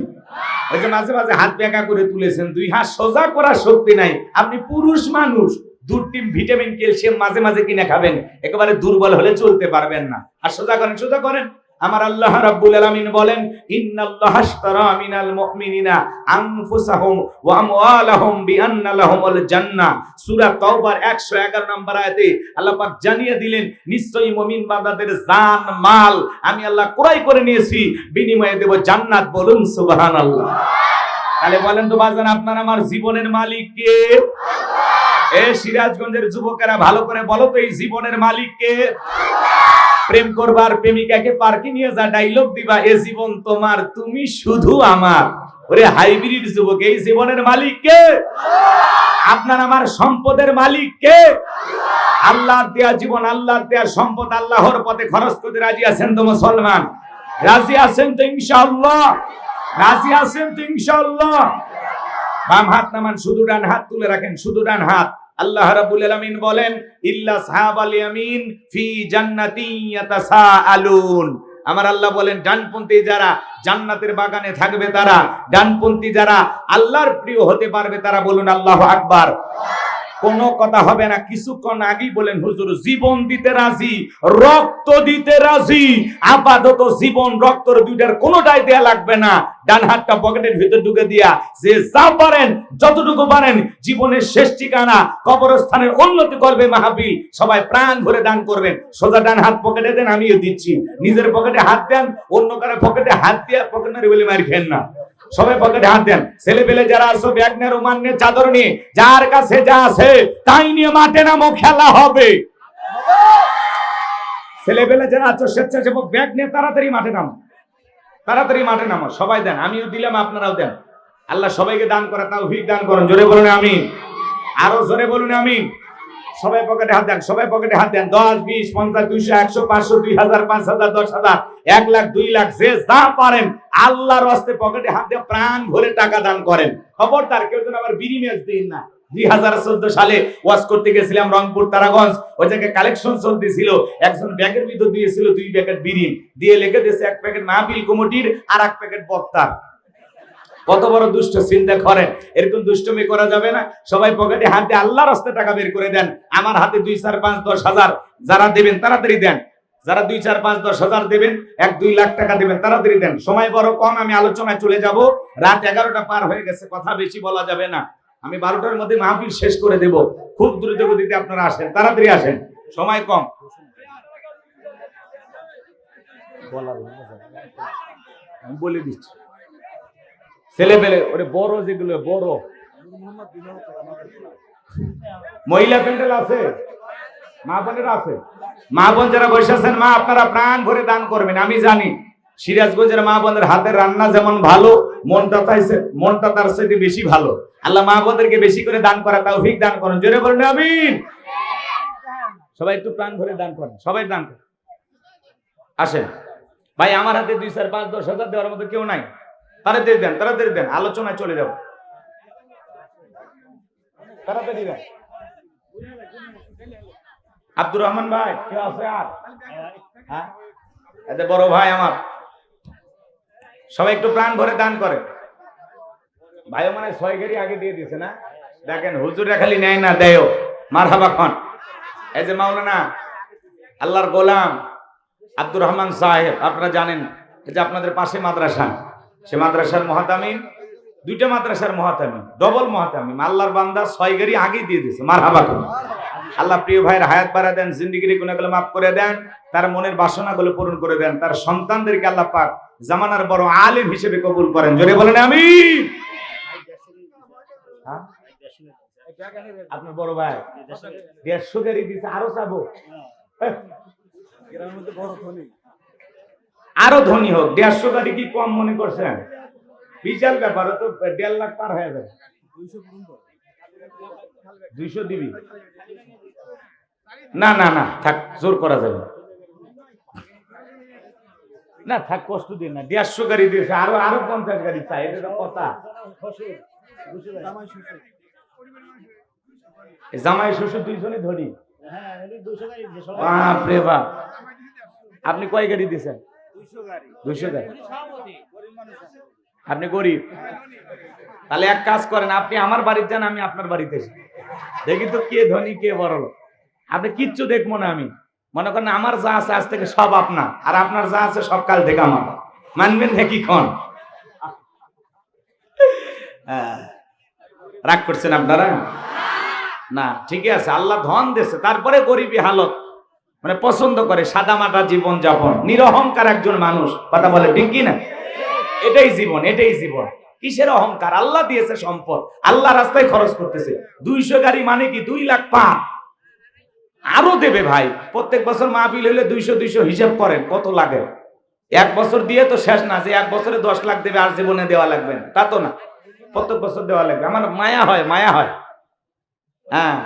ওই যে মাঝে মাঝে হাত বেঁকা করে তুলেছেন। দুই হাত সোজা করার শক্তি নাই। আপনি পুরুষ মানুষ, দুধ, ডিম, ভিটামিন, ক্যালসিয়াম মাঝে মাঝে কিনে খাবেন, একেবারে দুর্বল হলে চলতে পারবেন না। আর সোজা করেন, সোজা করেন। আমার আল্লাহ রাব্বুল আলামিন বলেন, ইন্নাল্লাহা আশতারা মিনাল মুমিনিনা আনফুসাহুম ওয়া আমওয়ালাহুম বিআন্না লাহুমুল জান্নাহ। সূরা তাওবার 111 নম্বর আয়াতে আল্লাহ পাক জানিয়ে দিলেন, নিশ্চয়ই মুমিন বান্দাদের জান মাল আমি আল্লাহ ক্রয় করে নিয়েছি, বিনিময়ে দেব জান্নাত। বলুন সুবহানাল্লাহ। তাহলে বলেন তো বাজান, আপনার আমার জীবনের মালিক কে? আল্লাহ। এই সিরাজগঞ্জের যুবকেরা ভালো করে বলো তো, এই জীবনের মালিক কে? প্রেম করবার প্রেমিকাকে পার্কে নিয়ে যা ডায়লগ দিবা, এ জীবন তোমার, তুমি শুধু আমার। ওরে হাইব্রিড যুবক, এই জীবনের মালিক কে? আপনার আমার সম্পদের মালিক কে? আল্লাহর দেয়া জীবন, আল্লাহর দেয়া সম্পদ আল্লাহর পথে খরচ করতে রাজি আছেন তো মুসলমান? রাজি আছেন তো ইনশাআল্লাহ? রাজি আছেন তো ইনশাআল্লাহ? বাম হাত নামান, শুধু ডান হাত তুলে রাখেন, শুধু ডান হাত। আল্লাহ রাব্বুল আলামিন বলেন, ইল্লা সাহাবাল ইয়ামিন ফি জান্নাতিন ইয়াতাসাআলুন। আমার আল্লাহ বলেন, ডানপন্থী যারা জান্নাতের বাগানে থাকবে তারা, ডানপন্থী যারা আল্লাহর প্রিয় হতে পারবে তারা। বলুন আল্লাহু আকবার। কোনো কথা হবে না। কিছুক্ষণ আগেই বলেন, হুজুর জীবন দিতে রাজি, রক্ত দিতে রাজি। আপাতত জীবন রক্তর দুইটার কোনোটাই দেয়া লাগবে না। ডান হাতটা পকেটের ভিতর ঢুকে দিয়া যে যা পারেন, যতটুকু পারেন, জীবনের শেষ ঠিকানা কবরস্থানের উন্নতি করবে মাহফিল, সবাই প্রাণ ভরে দান করবেন। সোজা ডান হাত পকেটে দেন, আমিও দিচ্ছি। নিজের পকেটে হাত দেন, অন্য কারো পকেটে হাত দিয়ে পকেট মারি বলে মার খেন না। সবাই পকেটে হাত দেন। ছেলে পেলে যারা আছো, ব্যাগ নিয়ে, রুমাল নিয়ে, চাদর নিয়ে, যার কাছে যা আছে তাই নিয়ে মাঠে নামো, খেলা হবে। ছেলে পেলে যারা আছো, স্বেচ্ছাসেবক ব্যাগ নিয়ে তাড়াতাড়ি মাঠে নামো, তাড়াতাড়ি মাঠে নামো। সবাই দেন, আমিও দিলাম, আপনারাও দেন। আল্লাহ সবাইকে দান করা তৌফিক দান করুন। জোরে বলুন আমিন। আরো জোরে বলুন আমিন। সবাই পকেটে হাত দেন, সবাই পকেটে হাত দেন। 10, 20, 50, 200, 100, 500, 2000, 5000, 10,000, 1 লাখ, 2 লাখ, যে যা পারেন আল্লাহর রাস্তায় পকেটে হাত দিয়ে প্রাণ ভরে টাকা দান করেন। খবরদার কেউ যেন আবার বিড়ি মেজ দিন না। 2014 সালে ওয়াজ করতে গেছিলাম রংপুর তারাগঞ্জ, ওই জায়গায় কালেকশন চলতেছিল। একজন ব্যাগের ভিতর দিয়েছিল 2 প্যাকেট বিড়ি, দিয়ে লিখে দিয়েছে 1 প্যাকেট মাহফিল কমিটির আর 1 প্যাকেট বক্তার। কত বড় দুষ্ট, চিন্তা করেন। এরকম দুষ্টমি করা যাবে না। সবাই পকেটে হাত দিয়ে আল্লাহর রাস্তায় টাকা বের করে দেন। আমার হাতে 2, 4, 5, 10,000 যারা দেবেন তাড়াতাড়ি দেন। যারা 2, 4, 5, 10,000 দেবেন, 1, 2 লাখ টাকা দেবেন, তাড়াতাড়ি দেন। সময় বড় কম, আমি আলোচনায় চলে যাব। রাত 11টা পার হয়ে গেছে, কথা বেশি বলা যাবে না। আমি 12টার মধ্যে মাহফিল শেষ করে দেব। খুব দ্রুত গতিতে আপনারা আসেন, তাড়াতাড়ি আসেন, সময় কম। আমি বলে দিচ্ছি, ছেলে পেলে ওরে বড়, যেগুলো বড় মহিলা প্যান্ডেল আছে, মা বোনের আছে। মা বোন যারা বসে আছেন, মা আপনারা প্রাণ ভরে দান করবেন। আমি জানি সিরাজগঞ্জের মা বোনের হাতের রান্না যেমন ভালো, মনটা তার সাথে বেশি ভালো। আল্লাহ মা বোনদেরকে বেশি করে দান করা তৌফিক দান করুন। জোরে বলুন আমিন। সবাই একটু প্রাণ ভরে দান করেন, সবাই দান করেন। আসেন ভাই, আমার হাতে 2, 4, 5, 10,000 দেওয়ার মতো কেউ নাই। তাড়াতাড়ি দেন, তাড়াতাড়ি দেন, আলোচনায় চলে যাও। তাড়াতাড়ি দেন। আব্দুর রহমান ভাই কেউ আছে আর? হ্যাঁ, এতে বড় ভাই আমার, সবাই একটু প্রাণ ভরে দান করে। ভাইও মানে 6 গাড়ি আগে দিয়ে দিছে না, দেখেন হুজুররা খালি নেয় না, দেয়ও। মারহাবা খান। এই যে মাওলানা আল্লাহর গোলাম আব্দুর রহমান সাহেব, আপনারা জানেন এই যে আপনাদের পাশে মাদ্রাসা, সে মাদ্রাসার মুহাতামিম, 2টা মাদ্রাসার মুহাতামিম, ডবল মুহাতামিম, আল্লাহর বান্দা 6 গাড়ি আগে দিয়ে দিয়েছে। মারহাবা খান। আল্লাহ প্রিয় ভাইয়ের হায়াত বাড়া দেন, জিন্দেগির গুনাহগুলো মাফ করে দেন, তার মনের বাসনাগুলো পূরণ করে দেন, তার সন্তানদেরকে আল্লাহ পাক জামানার বড় আলেম হিসেবে কবুল করেন। জোরে বলেন আমিন। হ্যাঁ? আপনার বড় ভাই 150 গাড়ি দিয়েছে, আরো চাবো। গ্রামের মধ্যে বড় ধনী। আরো ধনী হোক, 150 গাড়ি কি কম মনে করছেন? বিশাল ব্যাপার, তো 1.5 লাখ পার হয়ে যাবে। 200 দিবি? না না না, থাক, জোর করা যাবে না, থাক, কষ্ট দিন না। 150 গাড়ি দিয়েছে, আরো 50 গাড়ি চাই, এটা তো কথা। জামাই শ্বশুর 2জনই ধরি। বাপরে বাপ, আপনি কয় গাড়ি দিয়েছেন? 200 গাড়ি। আপনি গরিব, তাহলে এক কাজ করেন, আপনি আমার বাড়িতে যান, আমি আপনার বাড়িতে এসে দেখি তো কে ধনী কে বড় লোক। আপনি কিচ্ছু দেখবো না, আমি মনে করেন আমার যা আছে আজ থেকে সব আপনার, আর আপনার যা আছে সব কাল থেকে আমার। মানবেন নাকি ক্ষণ? রাগ করছেন আপনারা? না, ঠিক আছে, আল্লাহ ধন দিয়েছে, তারপরে গরিবী হালত, মানে পছন্দ করে সাদামাটা জীবন যাপন, নিরহংকার একজন মানুষ। কথা বলে ঠিক কি না? এটাই জীবন, এটাই জীবন। কিসের অহংকার? আল্লাহ দিয়েছে সম্পদ, আল্লাহ রাস্তায় খরচ করতেছে। 200 গাড়ি মানে কি 2 লাখ পার, আরো দেবে ভাই। প্রত্যেক বছর মাহফিল হইলে 200 হিসাব করেন কত লাগে। এক বছর দিয়ে তো শেষ না, যে এক বছরে 10 লাখ দেবে আর জীবনে দেওয়া লাগবে না, তা তো না, প্রত্যেক বছর দেওয়া লাগবে। আমার মায়া হয়, মায়া হয়। হ্যাঁ,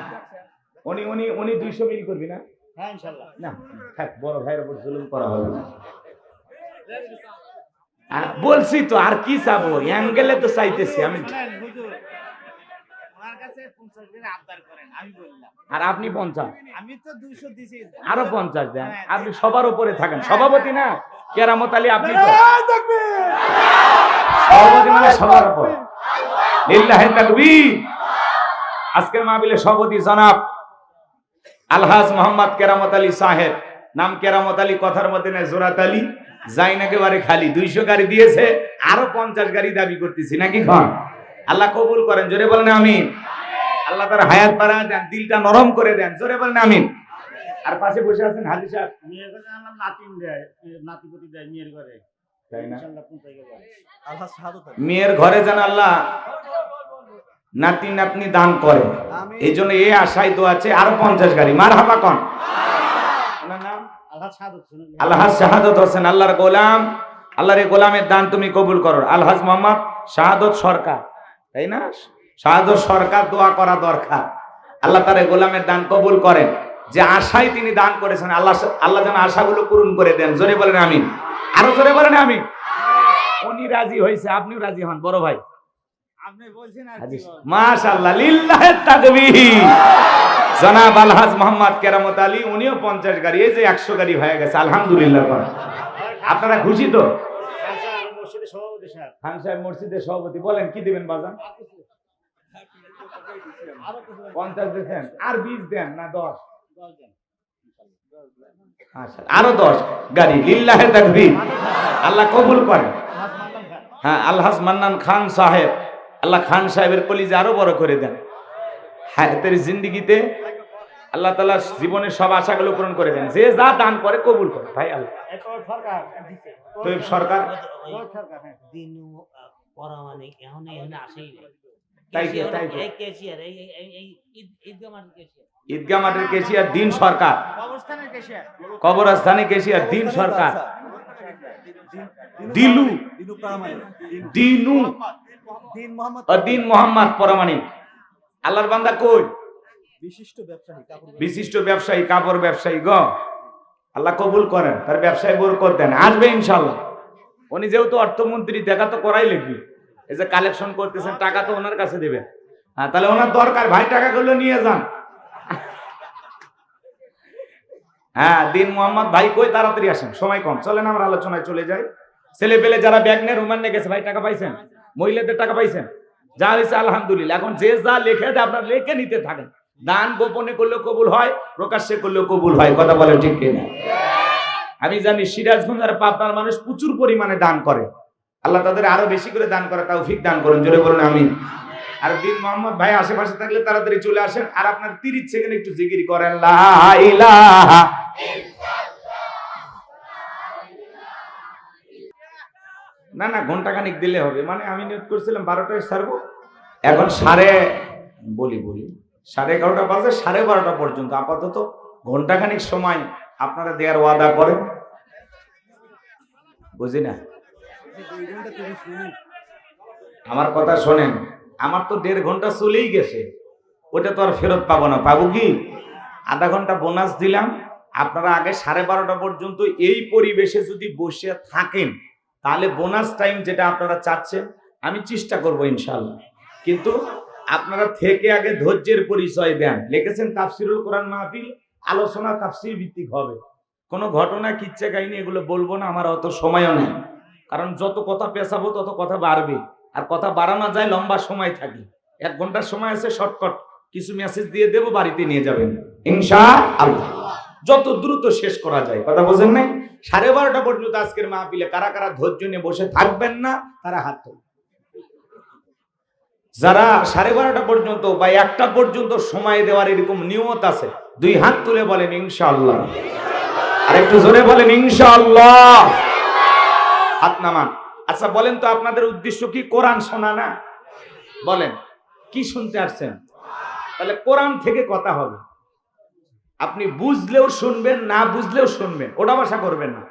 উনি 200 মিল করবি না? হ্যাঁ ইনশাআল্লাহ। না থাক, বড় ভাইয়ের উপর জুলুম করা হবে না। বলছি তো, আর কি চাবো, অ্যাঙ্গেলে তো চাইতেছি আমি। ওনার কাছে 50 করে আবদার করেন, আমি বললাম। আর আপনি 50, আমি তো 200 দিছি, আরো 50 দেন। আপনি সবার উপরে থাকেন, সভাপতি না কেরামত আলী, আপনি তো সভাপতি, মানে সবার উপরে। লিল্লাহি তাকবীর। আজকের মাহফিলে সভাপতি জনাব আলহাজ মোহাম্মদ কেরামত আলী সাহেব। নাম কেরামত আলী, কথার মধ্যে নেই জোরাত আলী, যাই না একেবারে খালি। 200 গাড়ি দিয়েছে, আরো 50 গাড়ি দাবি করতেছি নাকি খান? আল্লাহ কবুল করেন, জোরে বলেন আমিন। আল্লাহ তার হায়াত বাড়া দেন, দিলটা নরম করে দেন, জোরে বলেন আমিন। আর পাশে বসে আছেন হাজি সাহেব, মেয়ের কাছে আমার নাতিন দেয়, নাতিপতি দেয় মেয়ের ঘরে, তাই না? ইনশাআল্লাহ 50 করে। আল্লাহ শাহাদাত। মেয়ের ঘরে যেন আল্লাহ নাতি নাতনি দান করে, এই জন্য এই আশায় তো আছে। আরো 50 গাড়ি। মারহাবা কোন? ওনার নাম আল্লাহ শাহাদাত শুনুন। আলহাজ শাহাদত হোসেন, আল্লাহর গোলাম। আল্লাহর এই গোলামের দান তুমি কবুল করো। আলহাজ মোহাম্মদ শাহাদত সরকার, তাই না? শাহাদত সরকার, দোয়া করা দরকার। আল্লাহ তার এই গোলামের দান কবুল করেন। যে আশায় তিনি দান করেছেন, আল্লাহ যেন আশাগুলো পূরণ করে দেন। জোরে বলেন আমিন। আরো জোরে বলেন আমিন। উনি রাজি হয়েছে, আপনিও রাজি হন বড় ভাই। আপনি বলছেন আর কি বলবো? মাশাআল্লাহ, লিল্লাহি তাকবীর। জনাব আলহাজ মোহাম্মদ কেরামত আলী, উনিও 50 গাড়ি, এই যে 100 গাড়ি হয়ে গেছে, আলহামদুলিল্লাহ। আপনারা খুশি তো? আচ্ছা, মসজিদের সভাপতি সাহেব। খান সাহেব মসজিদের সভাপতি, বলেন কি দিবেন বাজান? 50 দিয়েছেন, আর 20 দেন না 10? 10 দেন। আচ্ছা, আরো 10 গাড়ি। লিল্লাহি তাকবীর। আল্লাহ কবুল করেন। হ্যাঁ, আলহাজ মান্নান খান সাহেব, আল্লাহ খান সাহেবের কলিজা আরো বড় করে দেন। হায়াতের জিন্দেগিতে আল্লাহ তাআলা জীবনের সব আশাগুলো পূরণ করে দেন। যে যা দান করে কবুল করে ভাই আল্লাহ। এরপর সরকার দিছে। তো সরকার সরকার, হ্যাঁ। দিন পরামানিক এখন এখানে আসেই নাই। তাই কি, তাই কি? এই ক্যাশিয়ার এই ঈদগাহ মাঠের ক্যাশিয়ার, ঈদগাহ মাঠের কেশিয়ার দিন সরকার, অবস্থানের কেশিয়ার। কবরস্থানে কেশিয়ার দিন সরকার, দিলু দিনু প্রামাণিক। দিনু দিন মোহাম্মদ দিন মোহাম্মদ পরামানিক। আল্লাহর বান্দা কই? বিশিষ্ট ব্যবসায়ী, কাপড় বিশিষ্ট ব্যবসায়ী, কাপড় ব্যবসায়ী গো। আল্লাহ কবুল করেন, তার ব্যবসায় বরকত দেন। আসবে ইনশাআল্লাহ। উনি যেহেতু অর্থমন্ত্রী, দেখা তো করাই লিখবি। এই যে কালেকশন করতেছেন, টাকা তো ওনার কাছে দেবে। হ্যাঁ, তাহলে ওনার দরকার, ভাই টাকাগুলো নিয়ে যান। হ্যাঁ, দিন মোহাম্মদ ভাই কই, তাড়াতাড়ি আসেন, সময় কম। চলেন আমরা আলোচনায় চলে যাই। ছেলে পেলে যারা ব্যাগ নিয়ে রোমান্নে গেছে, ভাই টাকা পাইছেন? মহিলাদের টাকা পাইছেন? যা হয়েছে আলহামদুলিল্লাহ। এখন যে যা লেখে দেয় আপনার লেখে নিতে থাকেন। দান গোপনে করলেও কবুল হয়, প্রকাশ্যে করলেও কবুল হয়। কথা বলে ঠিক কিনা? আমি জানি সিরাজগঞ্জ আর পাবনার মানুষ প্রচুর পরিমাণে দান করে। আল্লাহ তাদের আরো বেশি করে দান করে তৌফিক দান করেন। জোরে বলুন আমিন। আর বীর মোহাম্মদ ভাই আশেপাশে থাকলে তাড়াতাড়ি চলে আসেন, আর আপনার 30 সেকেন্ড একটু জিকির করেন লা ইলাহা। না না, ঘন্টাখানিক দিলে হবে। মানে আমি নিয়োগ করছিলাম 12টায় ছাড়বো, এখন বলি 11:30 বাজে, 12:30 পর্যন্ত আপাতত ঘন্টাখানিক সময় আপনারা দেওয়ার ওয়াদা করেন। বুঝি না, আমার কথা শোনেন। আমার তো 1.5 ঘন্টা চলেই গেছে, ওটা তো আর ফেরত পাবো না। পাবো কি? আধা ঘন্টা বোনাস দিলাম। আপনারা আগে 12:30 পর্যন্ত এই পরিবেশে যদি বসে থাকেন, তাহলে বোনাস টাইম যেটা আপনারা চাচ্ছেন আমি চেষ্টা করব ইনশাআল্লাহ। কিন্তু আপনারা থেকে আগে ধৈর্যের পরিচয় দেন। লিখেছেন তাফসিরুল কোরআন মাহফিল আলোচনা তাফসির ভিত্তিক হবে। কোনো ঘটনা কিচ্ছা কাহিনী এগুলো বলবো না, আমার অত সময়ও নেই। কারণ যত কথা পেছাবো তত কথা বাড়বে, আর কথা বাড়ানো যায় লম্বা সময় থাকে। 1 ঘন্টার সময় আছে, শর্টকাট কিছু মেসেজ দিয়ে দেবো, বাড়িতে নিয়ে যাবেন ইনশাআল্লাহ। যত দ্রুত শেষ করা যায়। কথা বোঝেন নাই? 12:30 পর্যন্ত আজকের মাহফিলে কারা কারা ধৈর্য নিয়ে বসে থাকবেন না তারা হাত তোলেন। যারা 12:30 পর্যন্ত বা 1টা পর্যন্ত সময় দেওয়ার এরকম নিয়ত আছে, 2 হাত তুলে বলেন ইনশাআল্লাহ। আর একটু জোরে বলেন ইনশাআল্লাহ। হাত নামান। আচ্ছা বলেন তো, আপনাদের উদ্দেশ্য কি? কোরআন শোনা না? বলেন কি শুনতে আসছেন? তাহলে কোরআন থেকে কথা হবে। আপনি বুঝলেও শুনবেন, না বুঝলেও শুনবেন, ওটা ভাষা করবেন না।